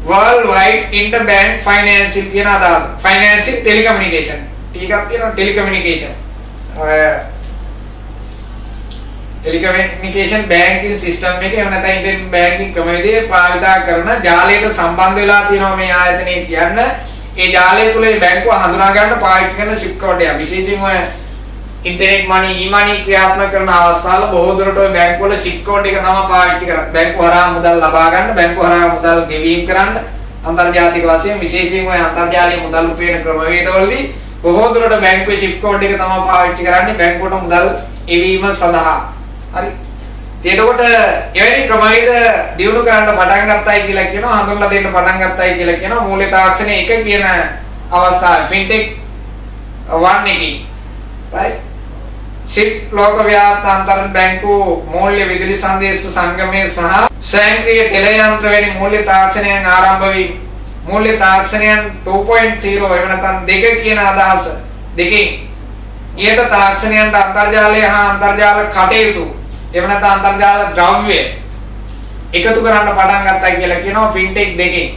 Worldwide Interbank Financing කියන අදහස. Financing Telecommunication. ටිකක් තියෙනවා ටෙලිකමියුනිකේෂන්. ටෙලිකමියුනිකේෂන් බැංකින් සිස්ටම් එකේ එහෙම නැත්නම් ඉන්ටර්නෙට් බැංකින් ක්‍රමවේදය භාවිතා කරන ජාලයට සම්බන්ධ වෙලා තියෙනවා මේ ආයතනයේ කියන්න. ඒ ජාලය තුල මේ බැංකුව හඳුනා ගන්න පාවිච්චි කරන ෂිප් කෝඩ් එක. විශේෂයෙන්ම ඉන්ටර්නෙට් මනි ඊමනි ක්‍රියාත්මක කරන අවස්ථාවල බොහෝ දුරට ඔය බැංකු වල ෂිප් කෝඩ් එක තමයි පාවිච්චි කරන්නේ. බැංකු හරහා මුදල් ලබා ගන්න, බැංකු හරහා මුදල් ගෙවීම කරන්න අන්තර්ජාතික වශයෙන් විශේෂයෙන්ම ඔය අන්තර්ජාලීය මුදල් උපයන ක්‍රමවේදවලදී බොහෝ දුරට බැංකුවේ ෂිප් කෝඩ් එක තමයි පාවිච්චි කරන්නේ බැංකුවට මුදල් එවීම සඳහා. හරි. එතකොට එවැනි ක්‍රමවේද දියුණු කරන්න පටන් ගත්තයි කියලා කියනවා, හඳුන්ලා දෙන්න පටන් ගත්තයි කියලා කියනවා මූල්‍ය තාක්ෂණය එක කියන අවස්ථාවේ ෆින්ටෙක් 1 එකේ. right? ෂිප් ලෝකව්‍යාප්ත අන්තර් බැංකු මූල්‍ය විදුලි සංදේශ සංගමයේ සහ ස්වයංක්‍රීය ටෙලේ යන්ත්‍ර වැනි මූල්‍ය තාක්ෂණයන් ආරම්භ වී මූල්‍ය තාක්ෂණයන් 2.0 එහෙම නැත්නම් 2 කියන අදහස දෙකෙන් ඊට තාක්ෂණයන්ට අන්තර්ජාලය හා අන්තර්ජාල කටයුතු එහෙම නැත්නම් අන්තර්ජාල ද්‍රව්‍ය එකතු කරන්න පටන් ගත්තා කියලා කියනවා ෆින්ටෙක් දෙකෙන්.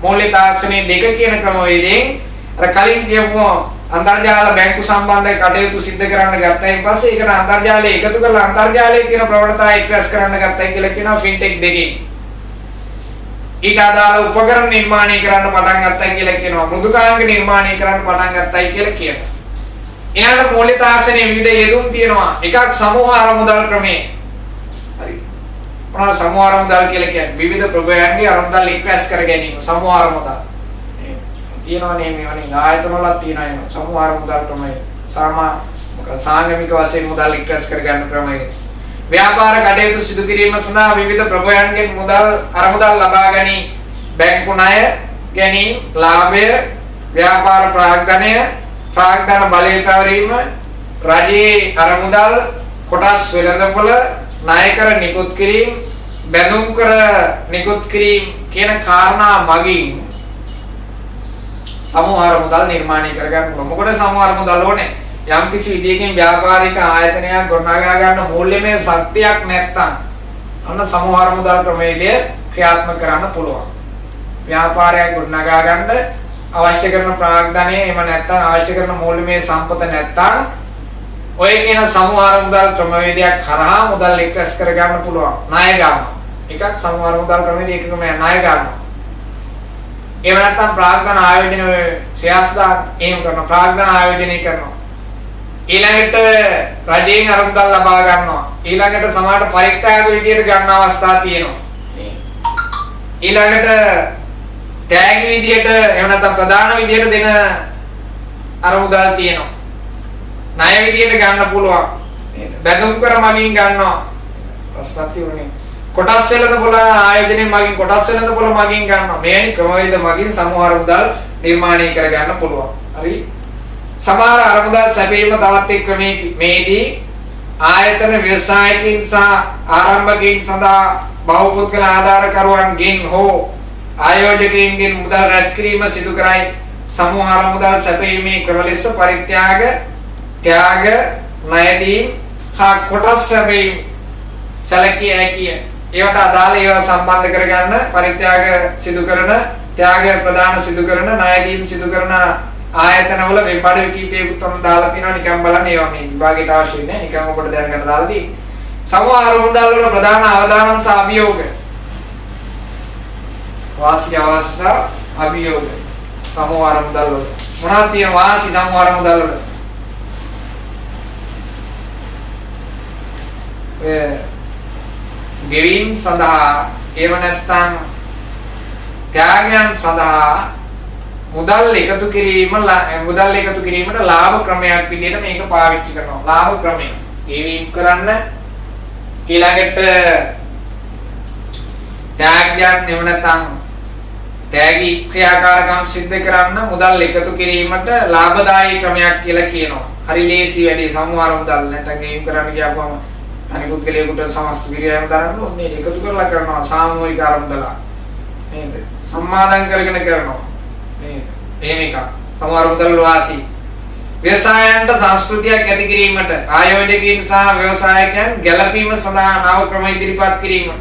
මූල්‍ය තාක්ෂණයේ 2 කියන ක්‍රමවේදයෙන් අර කලින් කියපු අන්තර්ජාල බැංකු සම්බන්ධ කටයුතු සිද්ධ කරන්න ගත්තයින් පස්සේ ඒකට අන්තර්ජාලය එකතු කරලා අන්තර්ජාලයේ තියෙන ප්‍රවණතාවය එක්රැස් කරන්න ගත්තයි කියලා කියනවා ෆින්ටෙක් දෙකෙන්. ඊට අදාළ උපකරණ නිර්මාණය කරන්න පටන් ගත්තයි කියලා කියනවා මෘදුකාංග නිර්මාණය කරන්න පටන් ගත්තයි කියලා කියනවා. ඊළඟ මූල්‍ය තාක්ෂණයේ විවිධ යෙදුම් තියෙනවා. එකක් සමූහ අරමුදල් ක්‍රමය. හරි. මොනවා සමූහ අරමුදල් කියලා කියන්නේ විවිධ ප්‍රභවයන්ගේ අරමුදල් එක්රැස් කර ගැනීම සමූහ අරමුදල්. තියෙනවනේ මේවනේ ආයතන වල තියෙනවා සමූහ අරමුදල් ක්‍රමය. සාංගමික වශයෙන් මුදල් එක්රැස් කර ගන්න ක්‍රමය. ව්‍යාපාර කටයුතු සිදු කිරීම සඳහා විවිධ ප්‍රභවයන්ගෙන් මුදල් අරමුදල් ලබා ගැනීම, බැංකු ණය ගැනීම, ලාභය, ව්‍යාපාර ප්‍රාග්ධනය, ප්‍රාග්ධන බලය පැවරීම, රජයේ අරමුදල්, කොටස් වෙළඳපොළ, ණය කර නිකුත් කිරීම, බැඳුම් කර නිකුත් කිරීම කියන කාරණා මගින් සමූහ අරමුදල් නිර්මාණය කර ගන්න පුළුවන්. මොකද සමූහ අරමුදල් ඕනේ යම් කිසි විදියකින් ව්‍යාපාරික ආයතනයක් ගොඩනගා ගන්න මූල්‍යමය ශක්තියක් නැත්නම් අන්න සමූහ අරමුදල් ක්‍රමයේදී ක්‍රියාත්මක කරන්න පුළුවන්. ව්‍යාපාරයක් ගොඩනගා ගන්න අවශ්‍ය කරන ප්‍රාග්ධනය එහෙම නැත්නම් අවශ්‍ය කරන මූල්‍යමය සම්පත නැත්නම් ඔය කියන සමූහ අරමුදල් ක්‍රමවේදයක් කරා මුදල් එක්රැස් කර ගන්න පුළුවන්. ණය ගන්න. එකක් සමූහ අරමුදල් ක්‍රමවේදය එකකම ණය ගන්නවා. එහෙම නැත්නම් ප්‍රාග්ධන ආයෝජන සියාස්දා එහෙම කරන ප්‍රාග්ධන ආයෝජනය කරනවා. ඊළඟට රජයෙන් අරමුදල් ලබා ගන්නවා. ඊළඟට සමාජ පරිත්‍යාග විදියට ගන්න අවස්ථා තියෙනවා. ඊළඟට ටැග් විදියට එහෙම නැත්නම් ප්‍රධාන විදියට දෙන අරමුදල් තියෙනවා. ණය විදියට ගන්න පුළුවන්. බැඳුම් කර මගින් ගන්නවා. ප්‍රශ්නක් තියෙන්නේ. කොටස් වෙළඳපොළ ආයෝජනයේ මගින් කොටස් වෙළඳපොළ මගින් ගන්නවා. මේ ක්‍රමවේද මගින් සමූහ අරමුදල් නිර්මාණය කර ගන්න පුළුවන්. හරි. සමහර අරමුදල් සැපීම තවත් එක් ක්‍රමයකදී ආයතන ව්‍යවසායකින් සහ ආරම්භකයින් සඳහා බහුපුද්ගල ආධාරකරුවන්ගෙන් හෝ ආයෝජකයින්ගෙන් මුදල් රැස් කිරීම සිදු කරයි. සමූහ අරමුදල් සැපීමේ ක්‍රම ලෙස පරිත්‍යාග, ත්‍යාග, ණයදීම් හා කොටස් සැපීම සැලකිය හැකිය. ඒවට අදාළ ඒවා සම්බන්ධ කරගන්න පරිත්‍යාග සිදු කරන, ත්‍යාග ප්‍රදාන සිදු කරන, ණයදීම් සිදු කරන ආයතනවල වෙබ්බඩ විකීපයකුත් තමයි දාලා තියෙනවා. නිකන් බලන්න ඒවා මේ විභාගයට අවශ්‍ය නැහැ. නිකන් ඔබට දැනගන්න දාලා තියෙන්නේ. සමූහ අරමුදල් වල ප්‍රධාන අවදානම් සහ අභියෝග. වාසි අවස්ස අභියෝග. සමූහ අරමුදල් වල මොනවද තියෙන වාසි සමූහ අරමුදල් වල? ගෙවීම් සඳහා ඒව නැත්තම් ත්‍යාගයන් සඳහා මුදල් එකතු කිරීමට ලාභ ක්‍රමයක් විදිහට මේක පාවිච්චි කරනවා. ලාභ ක්‍රමය. ගෙවීම් කරන්න ඊළඟට ත්‍යාගයන් එහෙම නැත්නම් ත්‍යාගී ක්‍රියාකාරකම් සිද්ධ කරන්න මුදල් එකතු කිරීමට ලාභදායී ක්‍රමයක් කියලා කියනවා. හරි ලේසි වැඩි සමූහ අරමුදල් නැත්නම් ගෙවීම් කරන්න කියපුවම තනි පුද්ගලයෙකුට සමස්ත විරියම දරන්න ඕනේ එකතු කරලා කරනවා සාමූහික අරමුදල. නේද? සම්මාදම් කරගෙන කරනවා. එහෙම එකක්. සමූහ අරමුදල් වාසි. ව්‍යවසායයන්ට සංස්කෘතියක් ඇති කිරීමට ආයෝජකයන් සහ ව්‍යවසායකයන් ගැළපීම සඳහා නව ක්‍රම ඉදිරිපත් කිරීම.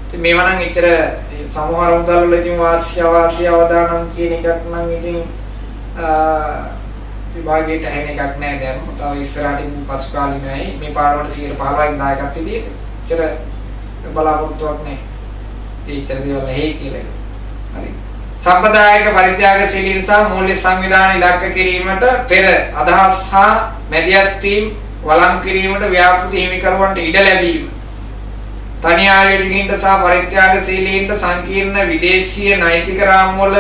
ඉතින් මේවා නම් ඇතර සමූහ අරමුදල් වල ඉතින් වාසි අවාසි අවදානම් කියන එකක් නම් ඉතින් විභාගයට ඇහෙන එකක් නෑ දැන්. තව ඉස්සරහටින් පසු කාලිනයි මේ පාඩවල 115න් දායකත්වය තියෙන්නේ. ඇතර බලාපොරොත්තුවක් නෑ. ඒ ඉතර දේවල් හේ කියලා. හරි. සම්ප්‍රදායික පරිත්‍යාගශීලීන් සහ මූල්‍ය සංවිධාන ඉලක්ක කිරීමට පෙර අදහස් හා මැදිහත් වීම වළං කිරීමට ව්‍යාපෘති හිමිකරුවන්ට ඉඩ ලැබීම. තනි ආයෝජකයින්ට සහ පරිත්‍යාගශීලීන්ට සංකීර්ණ විදේශීය නෛතික රාමුවල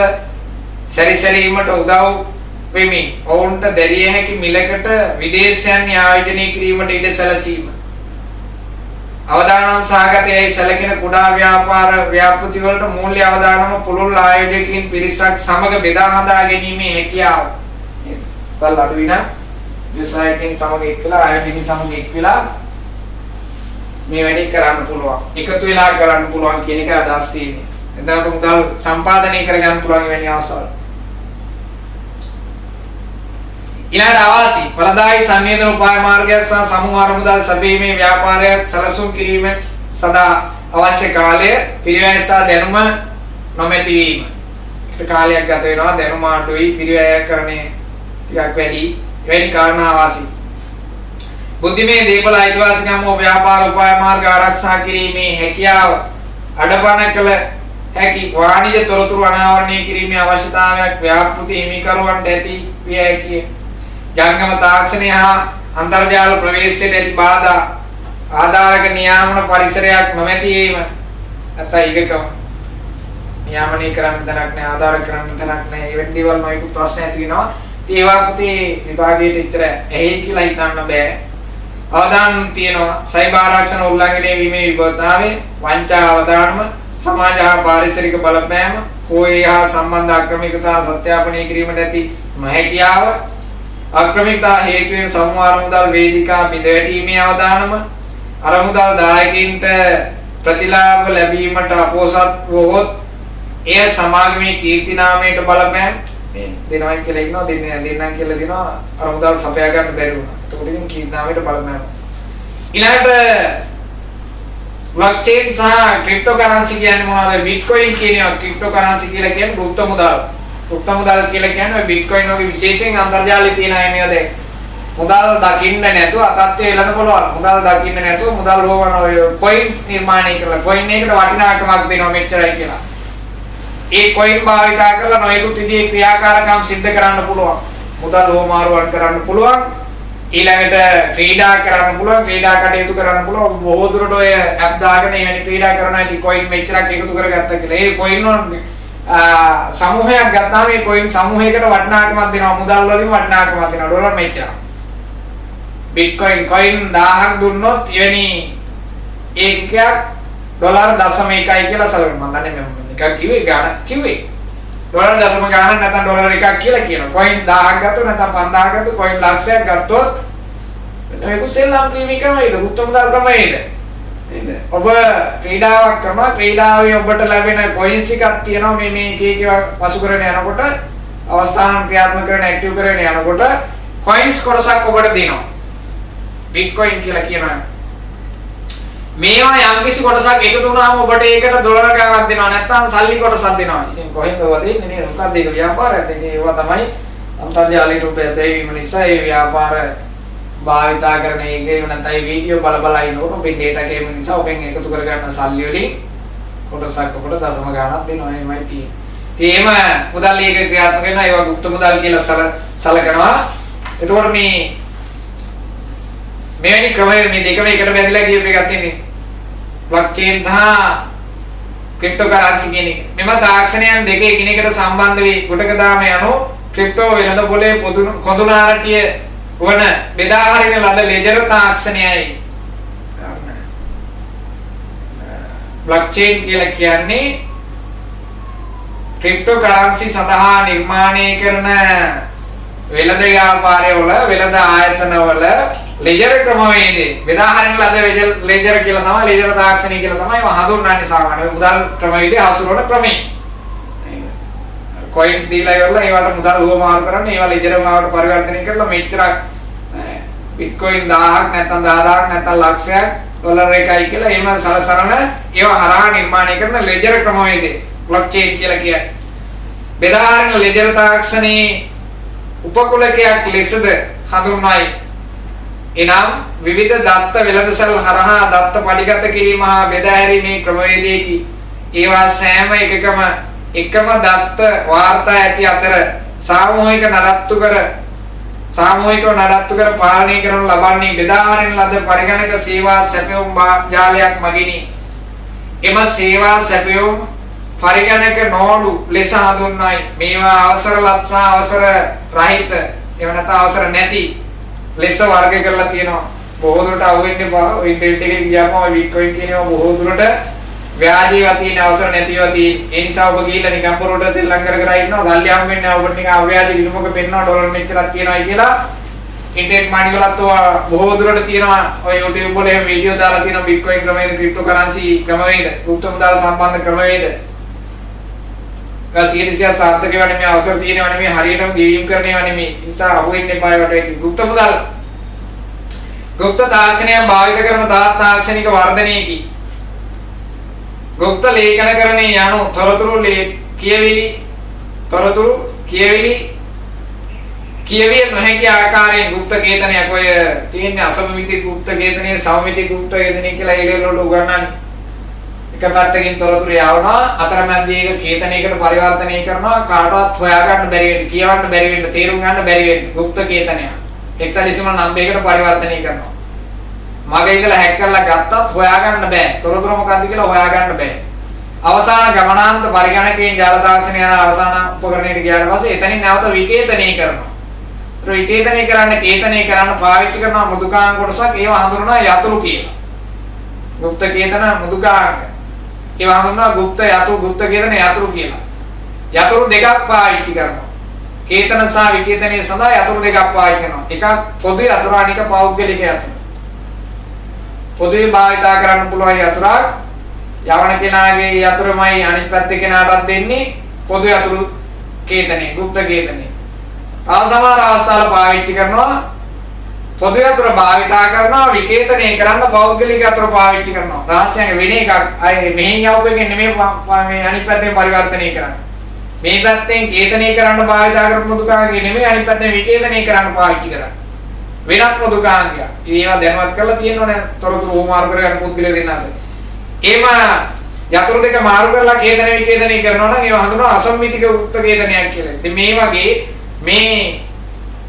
සැරිසැරීමට උදව් වෙමින් ඔවුන්ට දැරිය හැකි මිලකට විදේශයන් ආයෝජනය කිරීමට ඉඩ සැලසීම. අවදානම් සාගතයයි සැලකෙන කුඩා ව්‍යාපාර ව්‍යාපෘති වලට මූල්‍ය අවදානම පුළුල් ආයෝජකයින් පිරිසක් සමග බෙදා හදා ගැනීමේ හැකියාව. කල් අඩු විනා ව්‍යවසායකින් සමග එක්කලා ආයෝජකයින් සමග එක්කලා මේ වැඩේ කරන්න පුළුවන්. එකතු වෙලා කරන්න පුළුවන් කියන එක අදහස් තියෙන්නේ. එතකොට මුදල් සම්පාදනය කරගන්න පුළුවන් වෙන්නේ අවසාන. ඊළඟ අවාසි ප්‍රදායි සංවේදන උපාය මාර්ගයක් සහ සමූහ අරමුදල් සැපීමේ ව්‍යාපාරයක් සැලසුම් කිරීම සඳහා අවශ්‍ය කාලය පිරිවැය සහ දැනුම නොමැති වීම. ඒක කාලයක් ගත වෙනවා දැනුම අඩුයි පිරිවැය කරන්නේ ටිකක් වැඩි කාරණා අවාසි. බුද්ධිමය දේපල අයිතිවාසිකම් හෝ ව්‍යාපාර උපාය මාර්ග ආරක්ෂා කිරීමේ හැකියාව අඩපණ කළ හැකි වාණිජ තොරතුරු අනාවරණය කිරීමේ අවශ්‍යතාවයක් ව්‍යාපෘති හිමිකරුවන්ට ඇති විය හැකිය. ජංගම තාක්ෂණය හා අන්තර්ජාල ප්‍රවේශයට ඇති බාධා ආධාරක නියාමන පරිසරයක් නොමැති ඒම නැත්නම් ඒකකම නියාමනය කරන්න තැනක් නැහැ ආධාර කරන්න තැනක් නැහැ ඒ වෙන දේවල් නොයෙකුත් ප්‍රශ්න ඇති වෙනවා ඒවා පුතේ විභාගයේ විතර ඇහි කියලා හිතන්න බෑ අවදානම් තියෙනවා සයිබර් ආරක්ෂණ උල්ලංඝනය වීමේ විපත්තාවේ වංචා අවදානම සමාජ හා පාරිසරික බලපෑම කෝයේ හා සම්බන්ධ අක්‍රමිකතා සත්‍යාපනය කිරීමට ඇති නොහැකියාව අක්‍රමිකතා හේතුවෙන් සමහර මුදල් වේදිකා බිඳවැටීමේ අවදානම අර මුදල් දායකයින්ට ප්‍රතිලාභ ලැබීමට අපොසත් වූත් එය සමාගමේ කීර්ති නාමයට බලපෑම් දෙනවා කියලා ඉන්නවා දෙන්නම් කියලා දෙනවා අර මුදල් සපයා ගන්න බැරි වුණා. ඒකට ඉතින් කීර්ති නාමයට බලපෑම්. ඊළඟට blockchain සහ cryptocurrency කියන්නේ මොනවද? bitcoin කියනවා cryptocurrency කියලා කියන්නේ গুপ্ত මුදල්. গুপ্ත මුදල් කියලා කියන්නේ bitcoin වගේ විශේෂයෙන් අන්තර්ජාලයේ තියෙන අය නේද? මුදල් දකින්න නැතුව අතත්ය එළන පුළුවන්. මුදල් දකින්න නැතුව මුදල් රෝවන coins නිර්මාණය කරලා coin එකට වටිනාකමක් දෙනවා මෙච්චරයි කියලා. ඒ coin භාවිතා කරලා නොයෙකුත් විදිහේ ක්‍රියාකාරකම් සිද්ධ කරන්න පුළුවන්. මුදල් හොමාරුවන් කරන්න පුළුවන්. ඊළඟට ක්‍රීඩා කරන්න පුළුවන් ක්‍රීඩා කටයුතු කරන්න පුළුවන් බොහෝ දුරට ඔය ඇප් දාගෙන එවැනි ක්‍රීඩා කරනවා ඉතින් කොයින් මෙච්චරක් එකතු කරගත්තා කියලා. ඒ කොයින් සමූහයක් ගත්තාම ඒ කොයින් සමූහයකට වටිනාකමක් දෙනවා මුදල් වලින් වටිනාකමක් දෙනවා ඩොලර් මෙච්චර. බිට්කොයින් කොයින් 1000ක් දුන්නොත් එවැනි එකක් ඩොලර් 0.1යි කියලා සලකනවා. මම දන්නේ මම නිකන් කිව්වේ ගාණ කිව්වේ. ඩොලර් දශම ගාණක් නැත්නම් ඩොලර් එකක් කියලා කියනවා. කොයින්ස් 1000ක් ගත්තොත් නැත්නම් 5000ක් ගත්තොත් කොයින් ලක්ෂයක් ගත්තොත් මේක සෙල්ලම් ක්‍රීමේ ක්‍රමයේද උත්තම දල් ක්‍රමයේද නේද? ඔබ ක්‍රීඩාවක් කරනවා ක්‍රීඩාවේ ඔබට ලැබෙන කොයින්ස් ටිකක් තියෙනවා මේ එක පසු කරගෙන යනකොට අවස්ථාන ක්‍රියාත්මක කරන ඇක්ටිව් කරගෙන යනකොට කොයින්ස් කොටසක් ඔබට දෙනවා. බිට්කොයින් කියලා කියනවා. මේවා යම්කිසි කොටසක් එකතු වුණාම ඔබට ඒකට ඩොලර් ගාණක් දෙනවා නැත්නම් සල්ලි කොටසක් දෙනවා. ඉතින් කොහෙන්ද ඔය දෙන්නේ නේද? මොකක්ද ඒක ව්‍යාපාරයක්. ඉතින් ඒවා තමයි අන්තර්ජාලයට බැදීම නිසා ඒ ව්‍යාපාර භාවිතා කරන එකේ නැත්නම් වීඩියෝ බල ඉන්නකොට ඔබේ ඩේටා කේම නිසා ඔබෙන් එකතු කරගන්න සල්ලි වලින් කොටසක් ඔබට දශම ගාණක් දෙනවා. එහෙමයි තියෙන්නේ. ඉතින් එහෙම මුදල් ඒක ක්‍රියාත්මක වෙනවා. ඒවා গুপ্ত මුදල් කියලා සලකනවා. එතකොට මෙවැනි ක්‍රමයේ මේ දෙකම එකට බැඳලා කියපු එකක් තියෙන්නේ. blockchain සහ cryptocurrency කියන එක. මෙම තාක්ෂණයන් දෙක එකිනෙකට සම්බන්ධ වී කොටක දාම යනු ක්‍රිප්ටෝ වෙළඳ පොලේ කොඳුනාරටිය වන බෙදා හරින ලද ලෙජර් තාක්ෂණයයි. blockchain කියලා කියන්නේ cryptocurrency සඳහා නිර්මාණය කරන වෙළඳ ව්‍යාපාරවල වෙළඳ ආයතනවල ලෙජර් ක්‍රමවේදේ බෙදා හරින ලද ලෙජර් කියලා තමයි ලෙජර් තාක්ෂණය කියලා තමයි හඳුන්වන්නේ සාමාන්‍යයෙන් මුදල් ක්‍රමවේදේ හසුරවන ක්‍රමය. කොයින්ස් දීලා ඉවරලා ඒවට මුදල් උවමාරු කරන්න ඒවා ලෙජර් වලට පරිවර්තනය කරලා මෙච්චරක් බිට්කොයින් 1000ක් නැත්නම් 10000ක් නැත්නම් ලක්ෂයක් ඩොලර් එකයි කියලා එහෙම සලසරන ඒවා හරහා නිර්මාණය කරන ලෙජර් ක්‍රමවේදේ blockchain කියලා කියන්නේ. බෙදා හරින ලෙජර් තාක්ෂණයේ උපකුලකයක් ලෙසද හඳුන්වයි. එනම් විවිධ දත්ත වෙළඳසල් හරහා දත්ත පරිගත කිරීම හා බෙදා හැරීමේ ක්‍රමවේදයකි. ඒවා සෑම එකකම එකම දත්ත වාර්තා ඇති අතර සාමූහිකව නඩත්තු කර පාලනය කරනු ලබන්නේ බෙදා හරින ලද පරිගණක සේවා සැපයුම් ජාලයක් මගිනි. එම සේවා සැපයුම් පරිගණක නෝඩු ලෙස හඳුන්වයි. මේවා අවසරලත් සහ අවසර රහිත එව නැත්නම් අවසර නැති ලෙස වර්ග කරලා තියෙනවා. බොහෝ දුරට අහුවෙන්න එපා. ඔය ට්‍රේඩ් එකේ ගියාම ඔය බිට්කොයින් කියනවා බොහෝ දුරට ව්‍යාජීව තියෙන අවසර නැතිව තියෙන. ඒ නිසා ඔබ ගිහිල්ලා නිකන් පොරොට සෙල්ලම් කර ඉන්නවා. සල්ලි හම්බෙන්නේ නැහැ. ඔබට නිකන් අව්‍යාජ විනිමයක පෙන්නනවා ඩොලර් මෙච්චරක් තියෙනවායි කියලා. ඉන්ටර්නෙට් මානි වලත් බොහෝ දුරට තියෙනවා. ඔය YouTube වල එහෙම වීඩියෝ දාලා තියෙනවා බිට්කොයින් ක්‍රමවේද, ක්‍රිප්ටෝකරන්සි ක්‍රමවේද, গুপ্ত මුදල් සම්බන්ධ ක්‍රමවේද. සියදිසිය සාර්ථක වෙන්නේ මේ අවසර තියෙනවා නෙමෙයි හරියටම ගෙවීම් කරනවා නෙමෙයි. ඒ නිසා අහුවෙන්න එපා ඒවට. গুপ্ত මුදල් গুপ্ත තාක්ෂණය භාවිත කරන තාක්ෂණික වර්ධනයේකි. গুপ্ත ලේඛනකරණේ යනු තොරතුරු කියවිය නොහැකි ආකාරයෙන් গুপ্ত කේතනයක් ඔය තියෙන අසමමිති গুপ্ত කේතනයේ සමමිති গুপ্ত කේතනය කියලා ඒකවල උගන්වන්නේ. එක පැත්තකින් තොරතුරු යවනවා අතරමැදදී ඒක කේතනයකට පරිවර්තනය කරනවා කාටවත් හොයාගන්න බැරි වෙන්න කියවන්න බැරි වෙන්න තේරුම් ගන්න බැරි වෙන්න গুপ্ত කේතනය. හෙක්සාඩෙසිමල් නම්බරයකට පරිවර්තනය කරනවා. මගේ කියලා හැක් කරලා ගත්තත් හොයාගන්න බෑ. තොරතුර මොකක්ද කියලා හොයාගන්න බෑ. අවසාන ගමනාන්ත පරිගණකයෙන් ජාල තාක්ෂණය යන අවසාන උපකරණයට ගියාට පස්සේ එතනින් නැවත විකේතනය කරනවා. ඒතර විකේතනය කරන්න කේතනය කරන්න පාවිච්චි කරන මෘදුකාංග කොටසක් ඒවා හඳුන්වනවා යතුරු කියලා. ගුප්ත කේතන මෘදුකාංග. ඒවා හඳුන්වනවා ගුප්ත යතුරු ගුප්ත කේතන යතුරු කියලා. යතුරු දෙකක් පාවිච්චි කරනවා. කේතන සහ විකේතනයේ සඳහා යතුරු දෙකක් පාවිච්චි කරනවා. එකක් පොදු යතුරු අනික පෞද්ගලික යතුරු. පොදුවේ භාවිතා කරන්න පුළුවන් යතුරක් යවන කෙනාගේ යතුරුමයි අනිත් පැත්තේ කෙනාටත් දෙන්නේ පොදු යතුරු කේතනේ ගුප්ත කේතනේ. තව සමහර අවස්ථාවල පාවිච්චි කරනවා පොදු යතුරු භාවිතා කරනවා විකේතනය කරන්න පෞද්ගලික යතුරු පාවිච්චි කරනවා. රහස්‍යයෙන් වෙන එකක් අය මෙහෙන් යවපු එකෙන් නෙමෙයි මේ අනිත් පැත්තෙන් පරිවර්තනය කරන්නේ. මේ පැත්තෙන් කේතනය කරන්න භාවිතා කරපු මුදුකාංගය නෙමෙයි අනිත් පැත්තෙන් විකේතනය කරන්න පාවිච්චි කරන්නේ. වෙනත් මුදුකාංගය. ඒවා දැනුවත් කරලා තියෙනවනේ තොරතුරු මාරු කරගන්න පුද්ගලයෝ දෙන්න අතර. ඒම යතුරු දෙක මාරු කරලා කේතන විකේතනය කරනවා නම් ඒවා හඳුනනවා අසම්මිතික ගුප්ත කේතනයක් කියලා. ඉතින් මේ වගේ මේ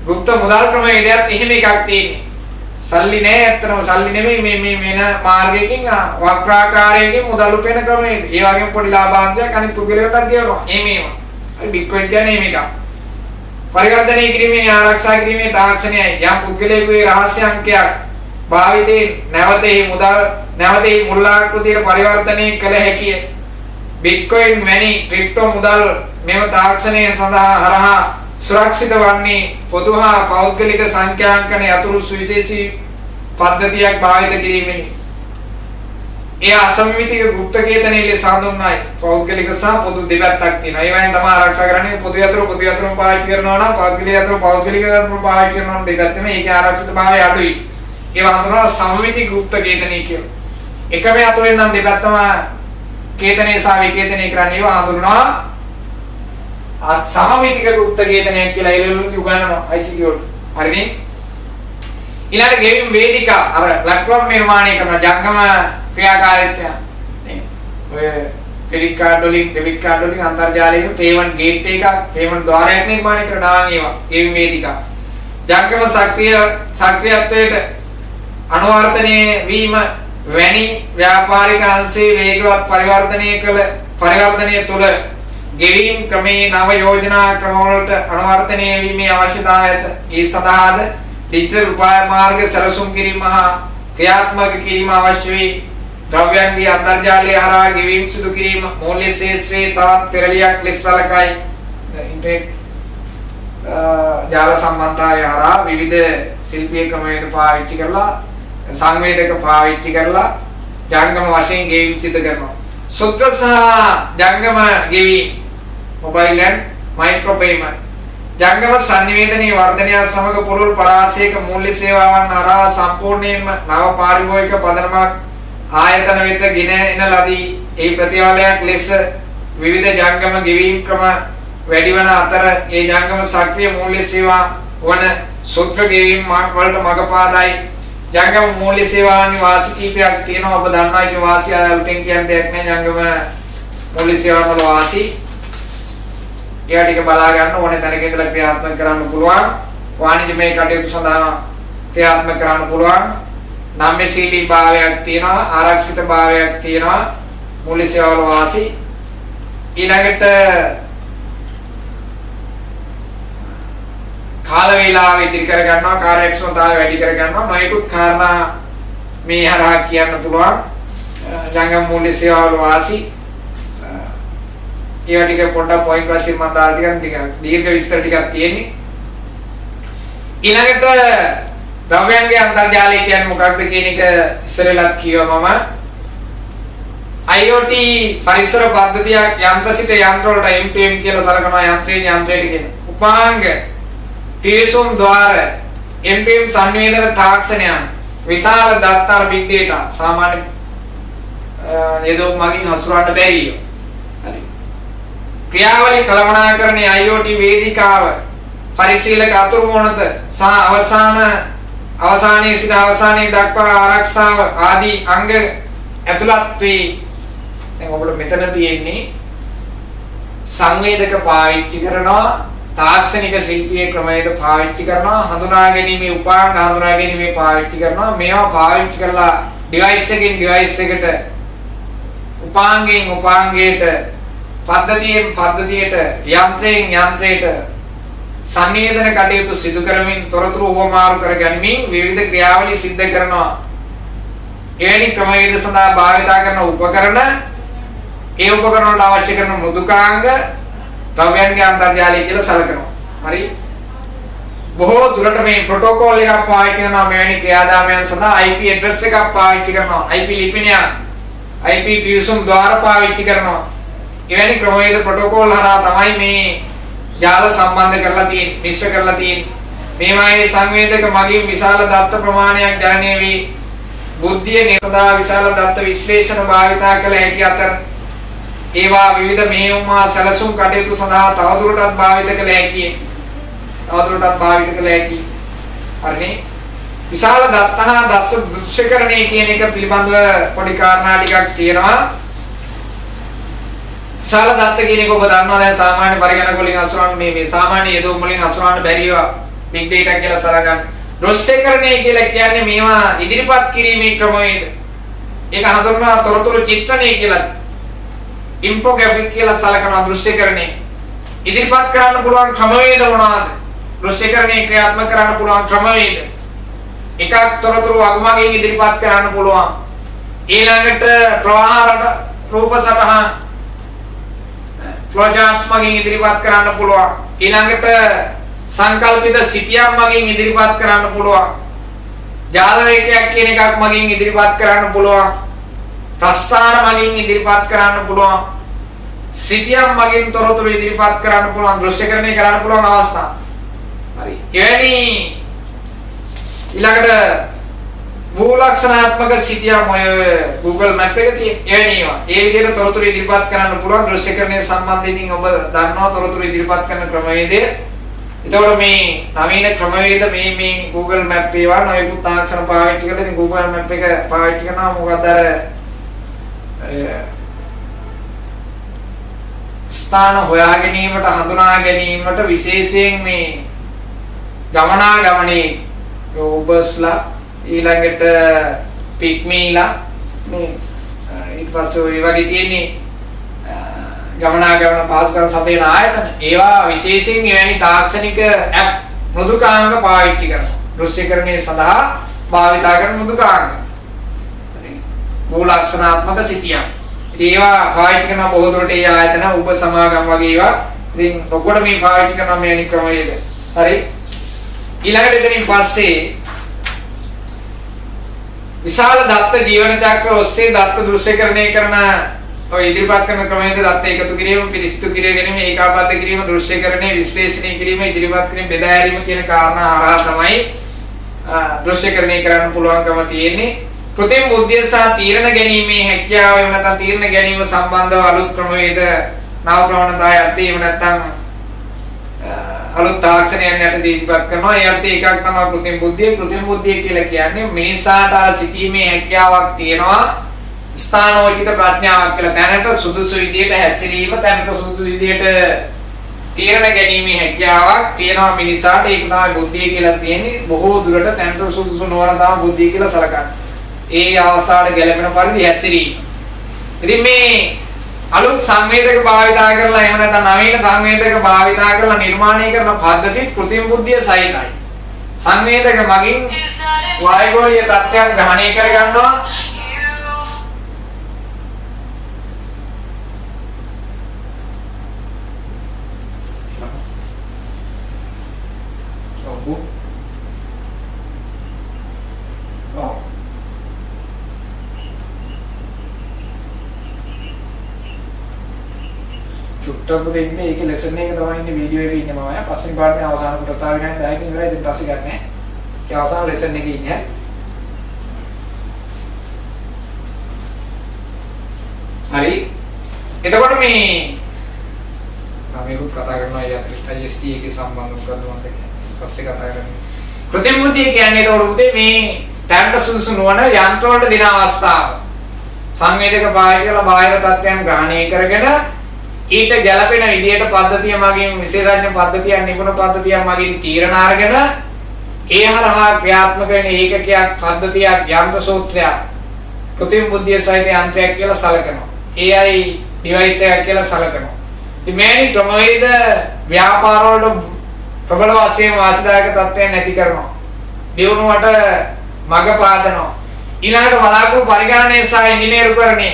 ගුප්ත මුදල් ක්‍රමයේදීත් එහෙම එකක් තියෙන්නේ. සල්ලි නෑ ඇත්තටම සල්ලි නෙමෙයි මේ වෙන මාර්ගයකින් වක්‍රාකාරයකින් මුදල් උපයන ක්‍රමයේද. ඒ වගේම පොඩි ලාභාංශයක් අනිත් පුද්ගලයන්ටත් දෙනවා. මේවා. හරි බිට්කොයින් කියන්නේ මේක. පරිවර්තනය කිරීමේ ආරක්ෂා කිරීමේ තාක්ෂණයයි යම් පුද්ගලයෙකුගේ රහස්‍ය අංකයක් භාවිතේ නැවතේ මුල්ලාකෘතියට පරිවර්තනය කළ හැකිය. බිට්කොයින් වැනි ක්‍රිප්ටෝ මුදල් මෙම තාක්ෂණය සඳහා හරහා සුරක්ෂිත වන්නේ පොදු හා පෞද්ගලික සංඛ්‍යාංකන යතුරු සුවිශේෂී පද්ධතියක් භාවිත කිරීමෙනි. ඒ අසම්මිතික ගුප්ත කේතනයේ ලෙස හඳුන්වයි. පෞද්ගලික සහ පොදු දෙපැත්තක් තියෙනවා. ඒවෙන් තමයි ආරක්ෂා කරන්නේ. පොදු යතුරු පාවිච්චි කරනවා නම් පෞද්ගලික යතුරු පාවිච්චි කරනවා නම් දෙකත් මේ ඒකේ ආරක්ෂිතභාවය අඩුයි. ඒවා හඳුන්වනවා සමමිතික ගුප්ත කේතනය කියලා. එකම යතුරෙන් නම් දෙපැත්තම කේතනයේ සහ විකේතනයේ කරන්නේ ඒවා හඳුන්වනවා සමමිතික ගුප්ත කේතනයක් කියලා එළවලුගේ උගන්වනවා ICT වල. හරිනේ? ඊළඟ ගෙවීම් වේදිකා අර ප්ලැට්ෆෝම් නිර්මාණය කරන ජංගම ක්‍රියාකාරීත්වය නේ. ඔය ක්‍රෙඩිට් කාඩ් වලින් ඩෙබිට් කාඩ් වලින් අන්තර්ජාලයෙන් පේමන්ට් ගේට් එකක් පේමන්ට් ද්වාරයක් නිර්මාණය කරනවා ඒවා ගෙවීම් වේදිකා. ජංගම සක්‍රියත්වයට අනුවර්තනය වීම වැනි ව්‍යාපාරික අංශයේ වේගවත් පරිවර්තනය තුළ ගෙවීම් ක්‍රමයේ නව යෝජනා ක්‍රමවලට අනුවර්තනය වීමේ අවශ්‍යතාවය ඇත. ඒ සඳහාද ඩිජිටල් උපාය මාර්ග සැලසුම් කිරීම හා ක්‍රියාත්මක කිරීම අවශ්‍ය වේ. ද්‍රව්‍යයන්ගේ අන්තර්ජාලය හරහා ගෙවීම් සිදු කිරීම මූල්‍ය ශේෂ්ත්‍රයේ තවත් පෙරලියක් ලෙස සැලකයි. ඉන්ටර්නෙට් ජාල සම්බන්ධතාවය හරහා විවිධ ශිල්පීය ක්‍රමයන් පාවිච්චි කරලා සංවේදක පාවිච්චි කරලා ජංගම වශයෙන් ගෙවීම් සිදු කරනවා. සූත්‍ර සහ ජංගම ගෙවීම් මොබයිල් and මයික්‍රෝ පේමන්ට් ජංගම සංනිවේදනයේ වර්ධනය සමග පුළුල් පරාසයක මූල්‍ය සේවාවන් හරහා සම්පූර්ණයෙන්ම නව පාරිභෝගික පදනමක් ආයතන වෙත ගෙන එන ලදී. ඒ ප්‍රතිඵලයක් ලෙස විවිධ ජංගම ගෙවීම් ක්‍රම වැඩි වන අතර ඒ ජංගම සක්‍රීය මූල්‍ය සේවා වන සූත්‍ර ගෙවීම් වලට මඟ පාදයි. ජංගම මූල්‍ය සේවාවන්ගේ වාසි කීපයක් තියෙනවා. ඔබ දන්නා ඒ වාසි අලුතෙන් කියන දෙයක් නෑ. ජංගම මූල්‍ය සේවාවන් වල වාසි ඒවා ටික බලා ගන්න ඕනේ. තැනක ඉඳලා ක්‍රියාත්මක කරන්න පුළුවන්. වාණිජමය කටයුතු සඳහා ක්‍රියාත්මක කරන්න පුළුවන්. නම්‍යශීලී භාවයක් තියෙනවා. ආරක්ෂිත භාවයක් තියෙනවා. මූල්‍ය සේවාවල වාසි ඊළඟට කාල වේලාව ඉදිරි කර ගන්නවා. කාර්යක්ෂමතාවය වැඩි කර ගන්නවා. නොයෙකුත් කාරණා මේ හරහා කියන්න පුළුවන්. ජංගම මූල්‍ය සේවාවල වාසි ඒවා ටික පොඩ්ඩක් පොයින්ට් වශයෙන් මම දාලා ටිකක් දීර්ඝ විස්තර ටිකක් තියෙන්නේ. ඊළඟට ද්‍රව්‍යයන්ගේ අන්තර්ජාලය කියන්නේ මොකක්ද කියන එක ඉස්සරලත් කියවා මම. IoT පරිසර පද්ධතියක් යන්ත්‍රසිත යන්ත්‍ර වලට M2M කියලා සලකනවා. යන්ත්‍රයෙන් යන්ත්‍රයට කියන උපාංග පිවිසුම් ద్వාර M2M සංවේදන තාක්ෂණයන් විශාල දත්ත බිග් ඩේටා සාමාන්‍ය යදොක් මගින් හසුරවන්න බැරිය. හරි. ක්‍රියාවලිය කළමනාකරණයේ IoT වේදිකාව පරිශීලක අතුරු මොනත සහ අවසානයේ සිට අවසානයේ දක්වා ආරක්ෂාව ආදී අංග ඇතුළත් වී දැන් ඔබට මෙතන තියෙන්නේ සංවේදක පාවිච්චි කරනවා තාක්ෂණික ශිල්පීය ක්‍රමයකට පාවිච්චි කරනවා. හඳුනා ගැනීමේ උපාංග හඳුනා ගැනීමේ පාවිච්චි කරනවා. මේවා පාවිච්චි කරලා ඩිවයිස් එකකින් ඩිවයිස් එකට උපාංගයෙන් උපාංගයට පද්ධතියෙන් පද්ධතියට යන්ත්‍රයෙන් යන්ත්‍රයට සංවේදන කටයුතු සිදු කරමින් තොරතුරු උවමාරු කර ගැනීමෙන් විවිධ ක්‍රියාවලි සිද්ධ කරනවා. එවැනි ක්‍රමවේද සඳහා භාවිතා කරන උපකරණ ඒ උපකරණ වලට අවශ්‍ය කරන මෘදුකාංග ද්‍රව්‍යයන්ගේ අන්තර්ජාලය කියලා සැලකනවා. හරි. බොහෝ දුරට මේ ප්‍රොටෝකෝල් එකක් පාවිච්චි කරනවා මෙවැනි ක්‍රියාදාමයන් සඳහා IP ඇඩ්‍රස් එකක් පාවිච්චි කරනවා. IP ලිපිනයක් IP පිවිසුම් ద్వාර පාවිච්චි කරනවා. එවැනි ක්‍රමවේද ප්‍රොටෝකෝල් හරහා තමයි මේ ජාල සම්බන්ධ කරලා තියෙන්නේ, මිශ්‍ර කරලා තියෙන්නේ. මේවායේ සංවේදක මගින් විශාල දත්ත ප්‍රමාණයක් ජනනය වී බුද්ධිය නිසදා විශාල දත්ත විශ්ලේෂණ භාවිතා කළ හැකි අතර ඒවා විවිධ මෙහෙයුම් හා සැලසුම් කටයුතු සඳහා තවදුරටත් භාවිත කළ හැකියි. හරිනේ. විශාල දත්ත හා දෘශ්‍යකරණය කියන එක පිළිබඳව පොඩි කාරණා ටිකක් තියෙනවා. විශාල දත්ත කියන එක ඔබ දන්නවා දැන් සාමාන්‍ය පරිගණක වලින් අසුරන්න මේ සාමාන්‍ය යෙදවුම් වලින් අසුරන්න බැරිව big data කියලා සලකන. දෘශ්‍යකරණය කියලා කියන්නේ මේවා ඉදිරිපත් කිරීමේ ක්‍රමවේද. ඒක හඳුන්වනවා තොරතුරු චිත්‍රණය කියලා. ඉන්ෆෝග්‍රැෆික් කියලා සලකනවා දෘශ්‍යකරණය. ඉදිරිපත් කරන්න පුළුවන් ක්‍රමවේද මොනවාද? දෘශ්‍යකරණය ක්‍රියාත්මක කරන්න පුළුවන් ක්‍රමවේද. එකක් තොරතුරු අගමගින් ඉදිරිපත් කරන්න පුළුවන්. ඊළඟට ප්‍රවාහ රූප සටහන් ෆ්ලෝ charts මගින් ඉදිරිපත් කරන්න පුළුවන්. ඊළඟට සංකල්පිත සිතියම් මගින් ඉදිරිපත් කරන්න පුළුවන්. ජාල රේඛයක් කියන එකක් මගින් ඉදිරිපත් කරන්න පුළුවන්. ප්‍රස්ථාන මගින් ඉදිරිපත් කරන්න පුළුවන්. සිතියම් මගින් තොරතුරු ඉදිරිපත් කරන්න පුළුවන්. දෘශ්‍යකරණය කරන්න පුළුවන් අවස්ථා. හරි. එවැනි ඊළඟට භූලක්ෂණාත්මක සිතියම් ඔය Google Map එකේ තියෙන එවැනි ඒවා. ඒ විදිහට තොරතුරු ඉදිරිපත් කරන්න පුළුවන්. දෘශ්‍යකරණය සම්බන්ධයෙන් ඔබ දන්නවා තොරතුරු ඉදිරිපත් කරන ක්‍රමවේදය. එතකොට මේ නවීන ක්‍රමවේද මේ Google Map ඒවා නොයෙකුත් තාක්ෂණ පාවිච්චි කරලා ඉතින් Google Map එක පාවිච්චි කරනවා මොකද අර ස්ථාන හොයා ගැනීමට හඳුනා ගැනීමට විශේෂයෙන් මේ ගමනාගමනේ ඔබස්ලා ඊළඟට පික්මීලා මේ ඊට පස්සේ ඔය වගේ තියෙන්නේ ගමනාගමන පාසුකම් සපයන ආයතන ඒවා විශේෂයෙන් එවැනි තාක්ෂණික ඇප් මෘදුකාංග පාවිච්චි කරනවා. දෘශ්‍යකරණය සඳහා භාවිතා කරන මෘදුකාංග. මූලක්ෂණාත්මක සිතියම්. ඉතින් ඒවා පාවිච්චි කරන බොහෝ දුරට ඒ ආයතන උප සමාගම් වගේ ඒවා ඉතින් ඔක්කොට මේ පාවිච්චි කරන මේ අනික් ක්‍රමයේද. හරි. ඊළඟට එතනින් පස්සේ විශාල දත්ත ජීවන චක්‍ර ඔස්සේ දත්ත දෘශ්‍යකරණය කරන ඔය ඉදිරිපත් කරන ක්‍රමයේද දත්ත එකතු කිරීම, පිරිසිදු කිරීම, ඒකාබද්ධ කිරීම, දෘශ්‍යකරණය, විශ්ලේෂණය කිරීම, ඉදිරිපත් කිරීම, බෙදා හැරීම කියන කාරණා හරහා තමයි දෘශ්‍යකරණය කරන්න පුළුවන්කම තියෙන්නේ. කෘත්‍රිම බුද්ධිය සහ තීරණ ගැනීමේ හැකියාව එහෙම නැත්නම් තීරණ ගැනීම සම්බන්ධව අලුත් ක්‍රමවේද නව ප්‍රවණතාවය ඇති එහෙම නැත්නම් අලුත් තාක්ෂණයන් යටතේ ඉදිරිපත් කරනවා. ඒ අර්ථය එකක් තමයි කෘත්‍රිම බුද්ධිය. කෘත්‍රිම බුද්ධිය කියලා කියන්නේ මිනිසාට සිතීමේ හැකියාවක් තියෙනවා. ස්ථානෝචිත ප්‍රඥාවක් කියලා තැනට සුදුසු විදියට හැසිරීම, තැනට සුදුසු විදියට තීරණ ගැනීමේ හැකියාවක් තියෙනවා මිනිසාට. ඒක තමයි බුද්ධිය කියලා තියෙන්නේ. බොහෝ දුරට තැනට සුදුසු නොවන තමයි බුද්ධිය කියලා සලකන්නේ. ඒ අවස්ථාවට ගැලපෙන පරිදි හැසිරීම. ඉතින් මේ අලුත් සංවේදක භාවිතා කරලා එහෙම නැත්නම් නවීන සංවේදක භාවිතා කරලා නිර්මාණය කරන පද්ධතිත් කෘත්‍රිම බුද්ධිය සහිතයි. සංවේදක මගින් වායුගෝලීය තත්ත්වයන් ග්‍රහණය කර ගන්නවා. චුට්ටක් දෙන්නේ ඒකේ ලෙසන් එක තමයි ඉන්නේ වීඩියෝ එකේ ඉන්නේ මම. පස්සේ පාඩමේ අවසාන කොටස තාම ගන්න 10කින් ඉවරයි. ඉතින් පස්සේ ගන්න නෑ. ඒ අවසාන ලෙසන් එකේ ඉන්නේ. හරි. එතකොට මේ මම මේකත් කතා කරනවා IST එකේ සම්බන්ධව මොකද්ද මම පස්සේ කතා කරන්නේ. කෘත්‍රිම බුද්ධිය කියන්නේ ඒතකොට මේ තැන්ට සුදුසු නොවන යන්ත්‍ර වලට දින අවස්ථාව. සංවේදක පාවිච්චි කරලා බාහිර තත්ත්වයන් ග්‍රහණය කරගෙන ඊට ගැළපෙන විදියට පද්ධතිය මගින් විශේෂඥ පද්ධතිය නිපුණ පද්ධතිය මගින් තීරණ අරගෙන ඒ හරහා ක්‍රියාත්මක වෙන ඒකකයක් පද්ධතියක් යන්ත්‍ර සූත්‍රයක් කෘත්‍රිම බුද්ධිය සහිත යන්ත්‍රයක් කියලා සැලකනවා. AI device එකක් කියලා සැලකනවා. ඉතින් මේ ක්‍රමවේද ව්‍යාපාර වලට ප්‍රබල වශයෙන් වාසිදායක තත්ත්වයන් නැති කරනවා. දියුණුවට මඟ පාදනවා. ඊළඟට බලාකුළු පරිගණනය සහ ඉංජිනේරුකරණය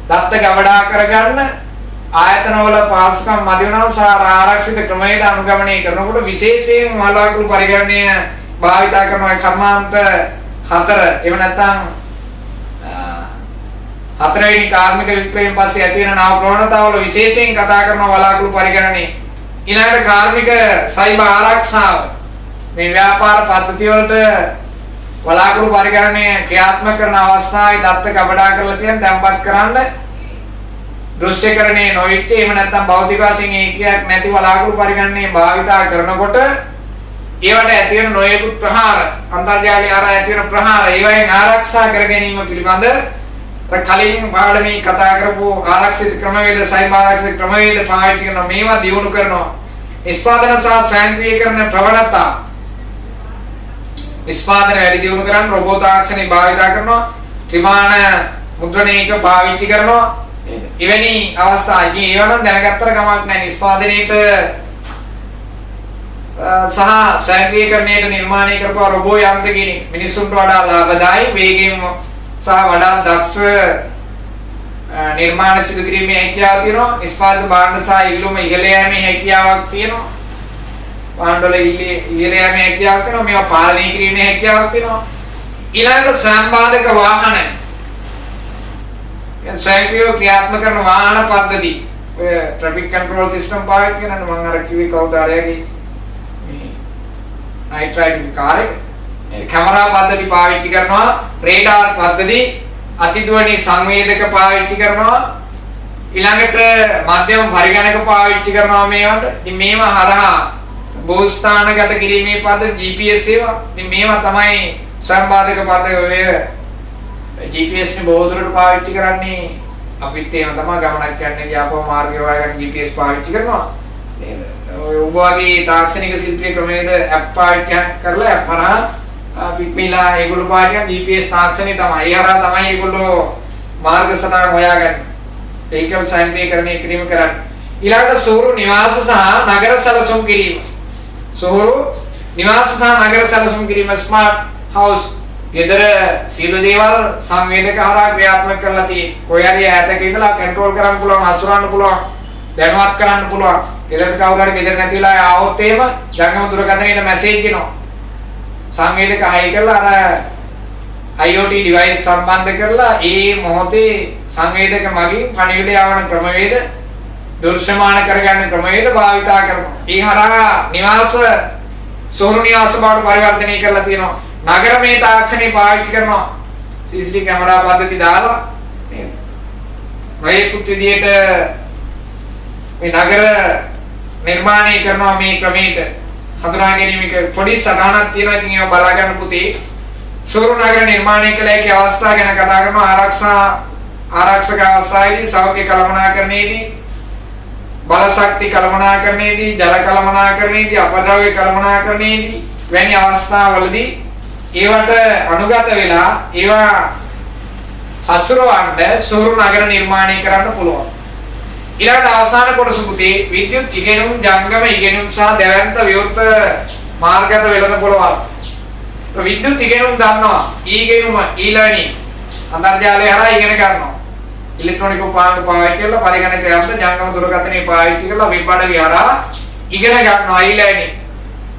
දත්ත ගබඩා කරගන්න ආයතනවල පාසුකම් මදි වෙනවා සහ ආරක්ෂිත ක්‍රමයකට අනුගමනය කරනකොට විශේෂයෙන් බලාකුළු පරිගණනය භාවිතා කරන කර්මාන්ත 4 එහෙම නැත්නම් හතරවෙනි කාර්මික විප්ලවයෙන් පස්සේ ඇති වෙන නව ප්‍රවණතාවල විශේෂයෙන් කතා කරන බලාකුළු පරිගණනය ඊළඟට කාර්මික සයිබර් ආරක්ෂාව මේ ව්‍යාපාර පද්ධති වලට බලාකුළු පරිගණනය ක්‍රියාත්මක කරන අවස්ථාවේ දත්ත ගබඩා කරලා තියෙන තැන්පත් කරන්න දෘශ්‍යකරණයේ නොවිච්ච එහෙම නැත්නම් භෞතික වශයෙන් ඒකයක් නැති බලාකුළු පරිගණනය භාවිතා කරනකොට ඒවට ඇති වෙන නොයෙකුත් ප්‍රහාර අන්තර්ජාලය හරහා ඇති වෙන ප්‍රහාර ඒවයින් ආරක්ෂා කර ගැනීම පිළිබඳ කලින් පාඩමේ කතා කරපු ආරක්ෂිත ක්‍රමවේද සයිබර් ආරක්ෂිත ක්‍රමවේද පාවිච්චි කරන මේවා දියුණු කරනවා නිෂ්පාදන සහ ස්වයංක්‍රීයකරණ ප්‍රවණතා නිෂ්පාදන වැඩි දියුණු කරන්න රොබෝ තාක්ෂණي භාවිත කරනවා ත්‍රිමාණ මුද්‍රණයක පාවිච්චි කරනවා එවැනි අවස්ථා ඉතින් ඒවා නම් දැනගත්තර කමක් නැහැ නිෂ්පාදනයේට සහ ස්වයංක්‍රීයකරණයට නිර්මාණය කරපුවා රොබෝ යන්ත්‍ර කියන මිනිස්සුන්ට වඩා ලාභදායී වේගයෙන් සහ වඩා දක්ෂ නිර්මාණ සිදු කිරීමේ හැකියාව තියෙනවා නිෂ්පාදක භාණ්ඩ සහ ඉල්ලුම ඉහළ යාමේ හැකියාවක් තියෙනවා භාණ්ඩවල ඉහළ යාමේ හැකියාවක් තියෙනවා මේවා පාලනය කිරීමේ හැකියාවක් තියෙනවා ඊළඟට සම්පාදක වාහන ස්වයංක්‍රීයව ක්‍රියාත්මක කරන වාහන පද්ධති ඔය ට්‍රැෆික් කන්ට්‍රෝල් සිස්ටම් පාවිච්චි කරන මම අර කිව්වේ කවුද අරයාගේ මේ නයිට් රයිඩින් කාර් එක කැමරා පද්ධති පාවිච්චි කරනවා රේඩාර් පද්ධති අතිධ්වනි සංවේදක පාවිච්චි කරනවා ඊළඟට මධ්‍යම පරිගණක පාවිච්චි කරනවා මේවට. ඉතින් මේවා හරහා භූස්ථානගත කිරීමේ පද්ධති GPS ඒවා. ඉතින් මේවා තමයි සම්පාදක පද්ධති ඔය GPS නේ බොහෝ දුරට පාවිච්චි කරන්නේ අපිත් එහෙම තමයි ගමනක් යන්නේ ගියාපුව මාර්ගය හොයාගන්න GPS පාවිච්චි කරනවා. ඔය උගවගේ තාක්ෂණික ශිල්පීය ක්‍රමයේද ඇප් පාවිච්චි කරලා ඇප් හරහා පිටමිලා ඒගොල්ලෝ පාවිච්චි GPS තාක්ෂණي තමයි. ඒ හරහා තමයි ඒගොල්ලෝ මාර්ග සටහන් හොයාගන්නේ. vehicle සංකේතීකරණය කිරීම කරන්නේ. ඊළඟට සෝරු නිවාස සහ නගර සැලසුම් කිරීම. සෝරු නිවාස සහ නගර සැලසුම් කිරීම ස්මාර්ට් හවුස් ගෙදර සියලු දේවල් සංවේදක හරහා ක්‍රියාත්මක කරලා තියෙන්නේ. කොයි හරි ඈතක ඉඳලා කන්ට්‍රෝල් කරන්න පුළුවන්, හසුරවන්න පුළුවන්, දැනුවත් කරන්න පුළුවන්. ගෙදරට කවුරු හරි ගෙදර නැතිලා ආවොත් එහෙම ජංගම දුරකථනයේ මැසේජ් එනවා. සංවේදක හයි කරලා අර IoT device සම්බන්ධ කරලා ඒ මොහොතේ සංවේදක මගින් පණිවිඩ යවන ක්‍රමවේද දෘශ්‍යමාන කරගන්න ක්‍රමවේද භාවිතා කරනවා. ඒ හරහා නිවාස සෝරු නිවාස බවට පරිවර්තනය කරලා තියෙනවා. නගරමය තාක්ෂණي පාවිච්චි කරනවා. CCTV කැමරා පද්ධති දාලා මේකුත් විදියට මේ නගර නිර්මාණය කරනවා මේ ක්‍රමයට. හඳුනා ගැනීමක පොඩි සටහනක් තියෙනවා. ඉතින් ඒවා බලා ගන්න පුතේ. සෝරු නගර නිර්මාණය කළ හැකි අවස්ථා ගැන කතා කරනවා. ආරක්ෂක අවස්ථාවේදී සෞඛ්‍ය කළමනාකරණයේදී බල ශක්ති කළමනාකරණයේදී ජල කළමනාකරණයේදී අපද්‍රව්‍ය කළමනාකරණයේදී වැනි අවස්ථාවලදී ඒවට අනුගත වෙලා ඒවා හසුරවන්න සෝරු නගර නිර්මාණය කරන්න පුළුවන්. ඊළඟ අවසාන කොටස පුතේ විද්‍යුත් ඉගෙනුම් ජංගම ඉගෙනුම් සහ දැවැන්ත විවෘත මාර්ගගත වෙළඳ පොළවල්. විද්‍යුත් ඉගෙනුම් දන්නවා. ඊගෙනුම ඊළඟනි අන්තර්ජාලය හරහා ඉගෙන ගන්නවා. ඉලෙක්ට්‍රොනික උපකරණ පාවිච්චි කරලා පරිගණක යන්ත්‍ර ජංගම දුරකථනයේ පාවිච්චි කරලා වෙබ් අඩවි හරහා ඉගෙන ගන්නවා ඊළඟනි.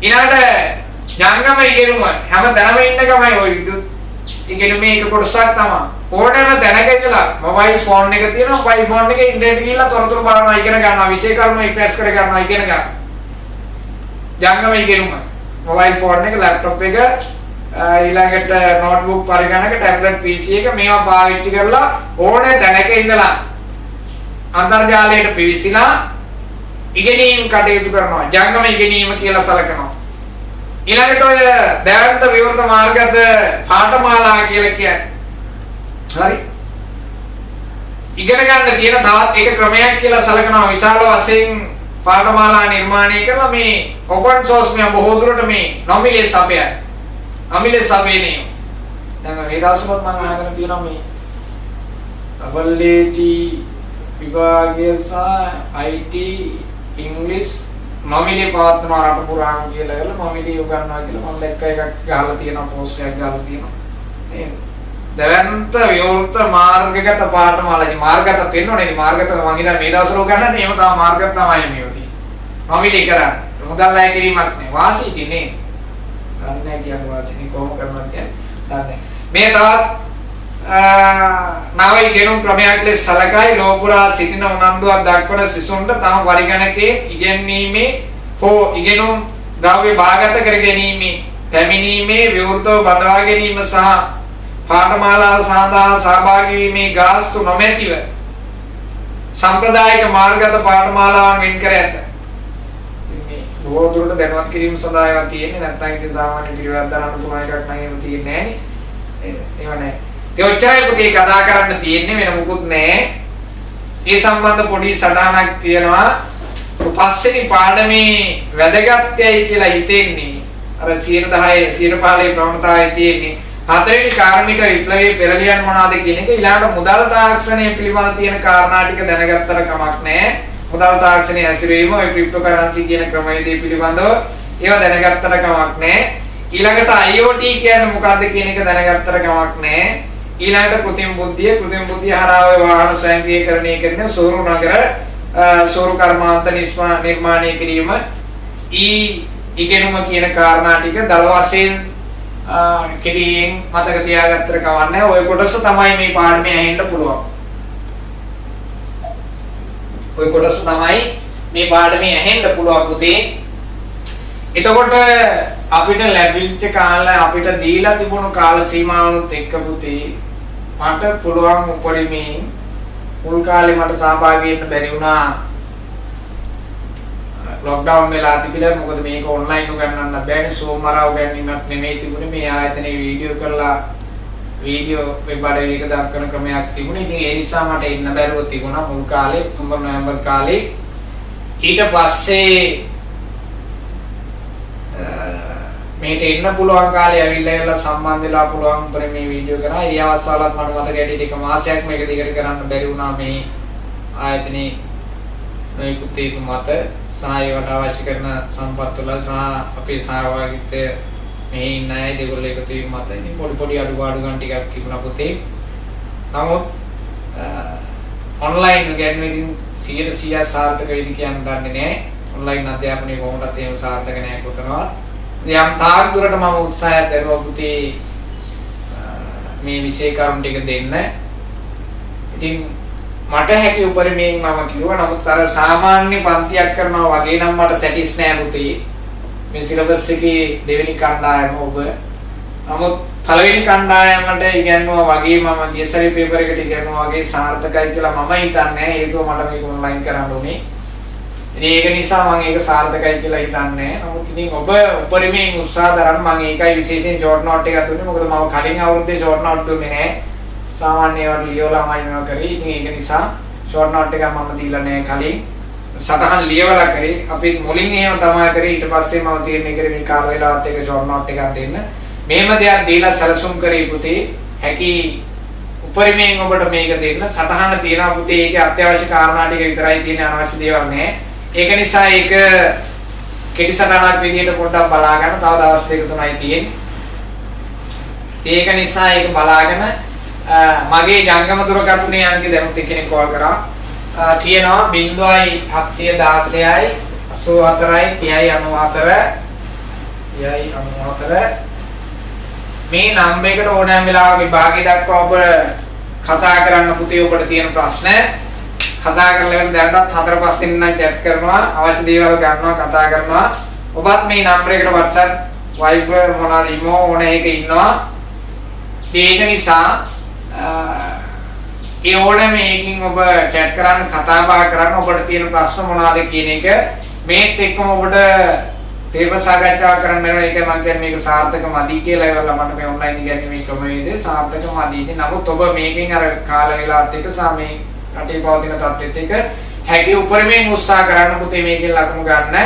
ඊළඟට ජංගම ඉගෙනුම හැම තැනම ඉන්න ගමයි ওই විද්‍යුත් ඉගෙනුමේ එක කොටසක් තමයි. ඕනෑම තැනක ඉඳලා මොබයිල් ෆෝන් එක තියෙනවා. මොබයිල් ෆෝන් එකේ ඉන්ටර්නෙට් ගිහලා තොරතුරු බලනවා ඉගෙන ගන්නවා. විශේෂ කර්ම ඉම්ප්‍රෙස් කර ගන්නවා ඉගෙන ගන්න. ජංගම ඉගෙනුම මොබයිල් ෆෝන් එක ලැප්ටොප් එක ඊළඟට නෝට්බුක් පරිගණක ටැබ්ලට් PC එක මේවා පාවිච්චි කරලා ඕනෑ තැනක ඉඳලා අන්තර්ජාලයට පිවිසිලා ඉගෙනීම් කටයුතු කරනවා. ජංගම ඉගෙනීම කියලා සැලකනවා. ඊළඟට ඔය දැවැන්ත විවෘත මාර්ගගත පාඨමාලා කියලා කියන්නේ. හරි. ඉගෙන ගන්න තියෙන තවත් එක ක්‍රමයක් කියලා සලකනවා විශාල වශයෙන් පාඨමාලා නිර්මාණය කරලා මේ open source මේ බොහෝ දුරට මේ නොමිලේ සපයයි. අමිලේ සපයන්නේ. දැන් මේ දවස්වලත් මම අහගෙන තියෙනවා මේ WAT විභාගය සහ IT ඉංග්‍රීසි නොමිලේ පවත්වනවා රට පුරාම කියලා නොමිලේ උගන්වනවා කියලා මම දැක්ක එකක් ගහලා තියෙනවා පෝස්ට් එකක් ගහලා තියෙනවා. නේද? දවන්ත විවෘත මාර්ගගත පාඨමාලාදී මාර්ගගත වෙන්න ඕනේ. මාර්ගගත මම හිතා මේ දවස්වල උගන්වන්නේ එහෙම තමයි මාර්ගගත තමයි මේවදී. නොමිලේ කරන්නේ. මුදල් ණය කිරීමක් නේ. වාසි ඉතිනේ. දන්නේ කියන්නේ වාසිනේ කොහොම කරනවද කියන්නේ. මේ තවත් නවයි ගෙනුම් ක්‍රමයක් ලෙස සලකයි ලෝපුරා සිටින උනන්දුවක් දක්වන සිසුන්ට තම පරිගණකයේ ඉගෙනීමේ හෝ ඉගෙනුම් ද්‍රව්‍ය භාගත කර ගැනීම පැමිණීමේ විවෘතව බදවා ගැනීම සහ පාඨමාලාව සඳහා සහභාගී වීමේ ගාස්තු නොමැතිව සම්ප්‍රදායික මාර්ගගත පාඨමාලාවන් වෙන් කර ඇත. මේ බොහෝ දුරට දැනුවත් කිරීම සඳහා ඒවා තියෙන්නේ නැත්නම් ඉතින් සාමාන්‍ය පිළිවෙලක් දාන්න තුන එකක් නම් එහෙම තියෙන්නේ නැහැ නේ. ඒව නැහැ. ඒ ඔච්චරයි පුතේ කතා කරන්න තියෙන්නේ වෙන මොකුත් නැහැ. ඒ සම්බන්ධ පොඩි සටහනක් තියෙනවා. පස්වෙනි පාඩමේ වැදගත්යයි කියලා හිතෙන්නේ අර 10 15 ප්‍රවණතාවය තියෙන්නේ. හතරවෙනි කාර්මික විප්ලවයේ පෙරලියන් මොනවාද කියන එක ඊළඟට මුදල් තාක්ෂණය පිළිබඳ තියෙන කාරණා ටික දැනගත්තට කමක් නැහැ. මුදල් තාක්ෂණය ඇසුරීම ඔය ක්‍රිප්ටෝකරන්සි කියන ක්‍රමවේදය පිළිබඳව ඒවා දැනගත්තට කමක් නැහැ. ඊළඟට IoT කියන්නේ මොකක්ද කියන එක දැනගත්තට කමක් නැහැ. ඊළඟට කෘත්‍රිම බුද්ධිය හරහා ඔය වාහන ස්වයංක්‍රීයකරණය කරන සෝරු නගර සෝරු කර්මාන්ත නිර්මාණය කිරීම ඉගෙනුම කියන කාරණා ටික දල වශයෙන් කෙටියෙන් මතක තියාගත්තට කවන්නේ නැහැ. ඔය කොටස තමයි මේ පාඩමේ ඇහෙන්න පුළුවන්. ඔය කොටස තමයි මේ පාඩමේ ඇහෙන්න පුළුවන් පුතේ. එතකොට අපිට ලැබිච්ච කාල අපිට දීලා තිබුණු කාල සීමාවනුත් එක්ක පුතේ මට පුළුවන් උපරිමයෙන් මුල් කාලේ මට සහභාගී වෙන්න බැරි වුණා. ලොක්ඩවුන් වෙලා තිබිලා මොකද මේක ඔන්ලයින් උගන්වන්න බෑනේ. සෝමරා උගන්වීමක් නෙමෙයි තිබුණේ. මේ ආයතනයේ වීඩියෝ කරලා වීඩියෝ වෙබ් අඩවියක දක්වන ක්‍රමයක් තිබුණේ. ඉතින් ඒ නිසා මට ඉන්න බැරුව තිබුණා මුල් කාලේ ඔක්තෝබර් නොවැම්බර් කාලේ. ඊට පස්සේ මේට එන්න පුළුවන් කාලේ ඇවිල්ලා ඉවලා සම්බන්ධ වෙලා පුළුවන් උපර මේ වීඩියෝ කරා. ඒ අවස්ථාවලත් මට මතක ඇටි එක මාසයක් මේක දිගට කරන්න බැරි වුණා මේ ආයතනයේ නොයෙකුත් හේතු මත සහ ඒවට අවශ්‍ය කරන සම්පත් වල සහ අපේ සහභාගීත්වය මේ ඉන්න අය දෙගොල්ලෝ එකතු වීම මත ඉතින් පොඩි අඩුපාඩුකම් ටිකක් තිබුණා පුතේ. නමුත් ඔන්ලයින් ඉගෙනීමෙන් 100% සාර්ථක වෙයිද කියන්න දන්නේ නැහැ. ඔන්ලයින් අධ්‍යාපනයේ කොහොමදත් එහෙම සාර්ථක නැහැ කොතනවත්. යම් තාක් දුරට මම උත්සාහයක් දරුවා පුතේ මේ විෂය කරුණු ටික දෙන්න. ඉතින් මට හැකි උපරිමයෙන් මම කිව්වා. නමුත් අර සාමාන්‍ය පන්තියක් කරනවා වගේ නම් මට සැටිස් නෑ පුතේ. මේ සිලබස් එකේ දෙවෙනි කණ්ඩායම ඔබ. නමුත් පළවෙනි කණ්ඩායමට ඉගෙනුවා වගේ මම ගිය සැරේ පේපර් එකට ඉගෙනුවා වගේ සාර්ථකයි කියලා මම හිතන්නේ. හේතුව මට මේක ඔන්ලයින් කරන්න ඕනේ. ඒක නිසා මම ඒක සාර්ථකයි කියලා හිතන්නේ. නමුත් ඉතින් ඔබ උපරිමයෙන් උත්සාහ දරන්න මම ඒකයි විශේෂයෙන් ෂෝට් නෝට් එකක් දුන්නේ. මොකද මම කලින් අවුරුද්දේ ෂෝට් නෝට් දුන්නේ නැහැ. සාමාන්‍ය ඒවා ලියවලා මම මේවා කරේ. ඉතින් ඒක නිසා ෂෝට් නෝට් එකක් මම දීලා නැහැ කලින්. සටහන් ලියවලා කරේ. අපි මුලින් එහෙම තමයි කරේ. ඊට පස්සේ මම තීරණය කරේ මේ කාල වේලාවත් එක ෂෝට් නෝට් එකක් දෙන්න. මේම දෙයක් දීලා සැලසුම් කරේ පුතේ. හැකි උපරිමයෙන් ඔබට මේක දෙන්න. සටහන තියෙනවා පුතේ. ඒකේ අත්‍යවශ්‍ය කාරණා ටික විතරයි තියෙන්නේ. අනවශ්‍ය දේවල් නැහැ. ඒක නිසා ඒක කෙටි සටහනක් විදිහට පොඩ්ඩක් බලා ගන්න. තව දවස් දෙක තුනයි තියෙන්නේ. ඒක නිසා ඒක බලාගෙන මගේ ජංගම දුරකථනයේ අංකය දැනුත් එක්කෙනෙක් කෝල් කරා. තියෙනවා 0716යි 84යි 3094 මේ නම්බර් එකට ඕනෑම වෙලාවක විභාගය දක්වා ඔබ කතා කරන්න පුතේ. ඔබට තියෙන ප්‍රශ්න කතා කරලා දැනටත් 4-5 දිනක් chat කරනවා. අවශ්‍ය දේවල් ගන්නවා කතා කරනවා. ඔබත් මේ නම්බර් එකට WhatsApp Viber මොනවාද imo ඕන එක ඉන්නවා. ඒක නිසා ඒ ඕනෑම එකකින් ඔබ chat කරන්න කතා බහ කරන්න. ඔබට තියෙන ප්‍රශ්න මොනවාද කියන එක මේත් එක්කම ඔබට පේපර් සාකච්ඡා කරන්න වෙනවා. ඒක මම කියන්නේ මේක සාර්ථක මදි කියලා ඒවලා මට මේ ඔන්ලයින් ඉගෙනීමේ ක්‍රමවේදය සාර්ථක මදි. ඉතින් නමුත් ඔබ මේකෙන් අර කාල වේලාවත් එක්ක සමේ රටේ පවතින තත්ත්වෙත් එක්ක හැකි උපරිමයෙන් උත්සාහ කරන්න පුතේ මේකෙන් ලකුණු ගන්න.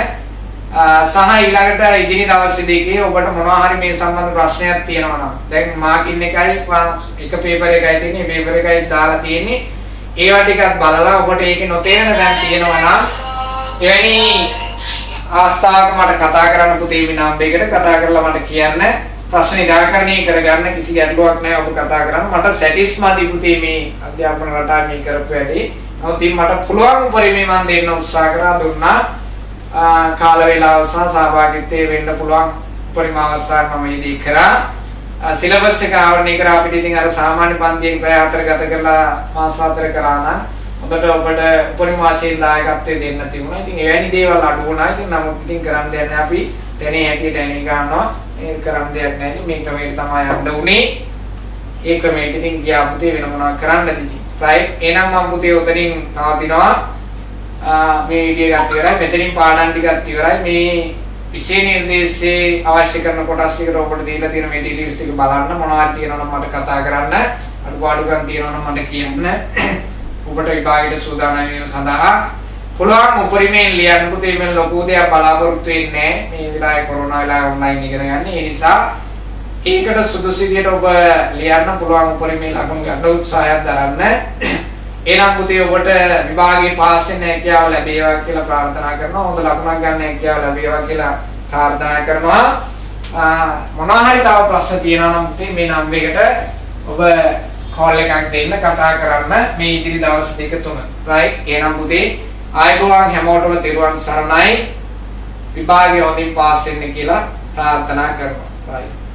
සහ ඊළඟට ඉදිරි දවස් දෙකේ ඔබට මොනවා හරි මේ සම්බන්ධ ප්‍රශ්නයක් තියෙනවා නම් දැන් මාකින් එකයි එක පේපර් එකයි තියෙන්නේ පේපර් එකයි දාලා තියෙන්නේ ඒවා ටිකක් බලලා ඔබට ඒකේ නොතේරෙන දැන් තියෙනවා නම් එවැනි ආස්ථාවක මට කතා කරන්න පුතේ මේ නම්බරයකට කතා කරලා මට කියන්න ප්‍රශ්න निराකරණය කරගන්න කිසි ගැටලුවක් නැහැ ඔබ කතා කරන්න මට සැටිස් මදි පුතේ මේ අධ්‍යාපන රටාව මේ කරපු වැඩේ නමුත් මට පුළුවන් උපරිමයෙන් මම දෙන්න උත්සාහ කරා දුන්නා කාල වේලාව සහ සහභාගීත්වයේ වෙන්න පුළුවන් උපරිම අවස්ථාවක් මම ඉදී කරා සිලබස් එක ආවරණය කරා අපිට ඉතින් අර සාමාන්‍ය පන්තියෙන් පැය 4 ගත කරලා මාස 4 කරා නම් ඔබට උපරිම වශයෙන් දායකත්වයේ දෙන්න තිබුණා. ඉතින් එවැනි දේවල් අඩු වුණා. ඉතින් නමුත් ඉතින් කරන්න දෙයක් නැහැ අපි දැනේ හැටියට දැනේ ගන්නවා. ඒක කරන්න දෙයක් නැහැ. මේ ක්‍රමයට තමයි යන්න උනේ. ඒ ක්‍රමයට ඉතින් ගියා පුතේ වෙන මොනවා කරන්නද ඉතින්. රයිට්. එහෙනම් මම පුතේ උතරින් නවතිනවා. මේ වීඩියෝ එකත් ඉවරයි. මෙතනින් පාඩම් ටිකත් ඉවරයි. මේ විෂය නිර්දේශයේ අවශ්‍ය කරන කොටස් ටිකට ඔබට දීලා තියෙන මේ ඩීටේල්ස් ටික බලන්න මොනවද තියෙනවද මට කතා කරන්න. අඩුපාඩුකම් තියෙනවනම් මට කියන්න. ඔබට විභාගයට සූදානම් වීම සඳහා පුළුවන් උපරිමයෙන් ලියන්න පුතේ මේ ලොකු දෙයක් බලාපොරොත්තු වෙන්නේ මේ විලාය කොරෝනා විලාය ඔන්ලයින් ඉගෙන ගන්න. ඒ නිසා ඒකට සුදුසු විදියට ඔබ ලියන්න පුළුවන් උපරිමයෙන් ලකුණු ගන්න උත්සාහයක් දරන්න. එනම් පුතේ ඔබට විභාගයේ පාස් වෙන්න හැකියාව ලැබේවා කියලා ප්‍රාර්ථනා කරනවා. හොඳ ලකුණක් ගන්න හැකියාව ලැබේවා කියලා ප්‍රාර්ථනා කරනවා. මොනවා හරි තව ප්‍රශ්න තියෙනවා නම් පුතේ මේ නම්බරයකට ඔබ කෝල් එකක් දෙන්න කතා කරන්න මේ ඉදිරි දවස් දෙක තුන. රයිට්. එහෙනම් පුතේ ආයුබෝවන් හැමෝටම තෙරුවන් සරණයි. විභාගය හොඳින් පාස් වෙන්න කියලා ප්‍රාර්ථනා කරනවා. රයිට්.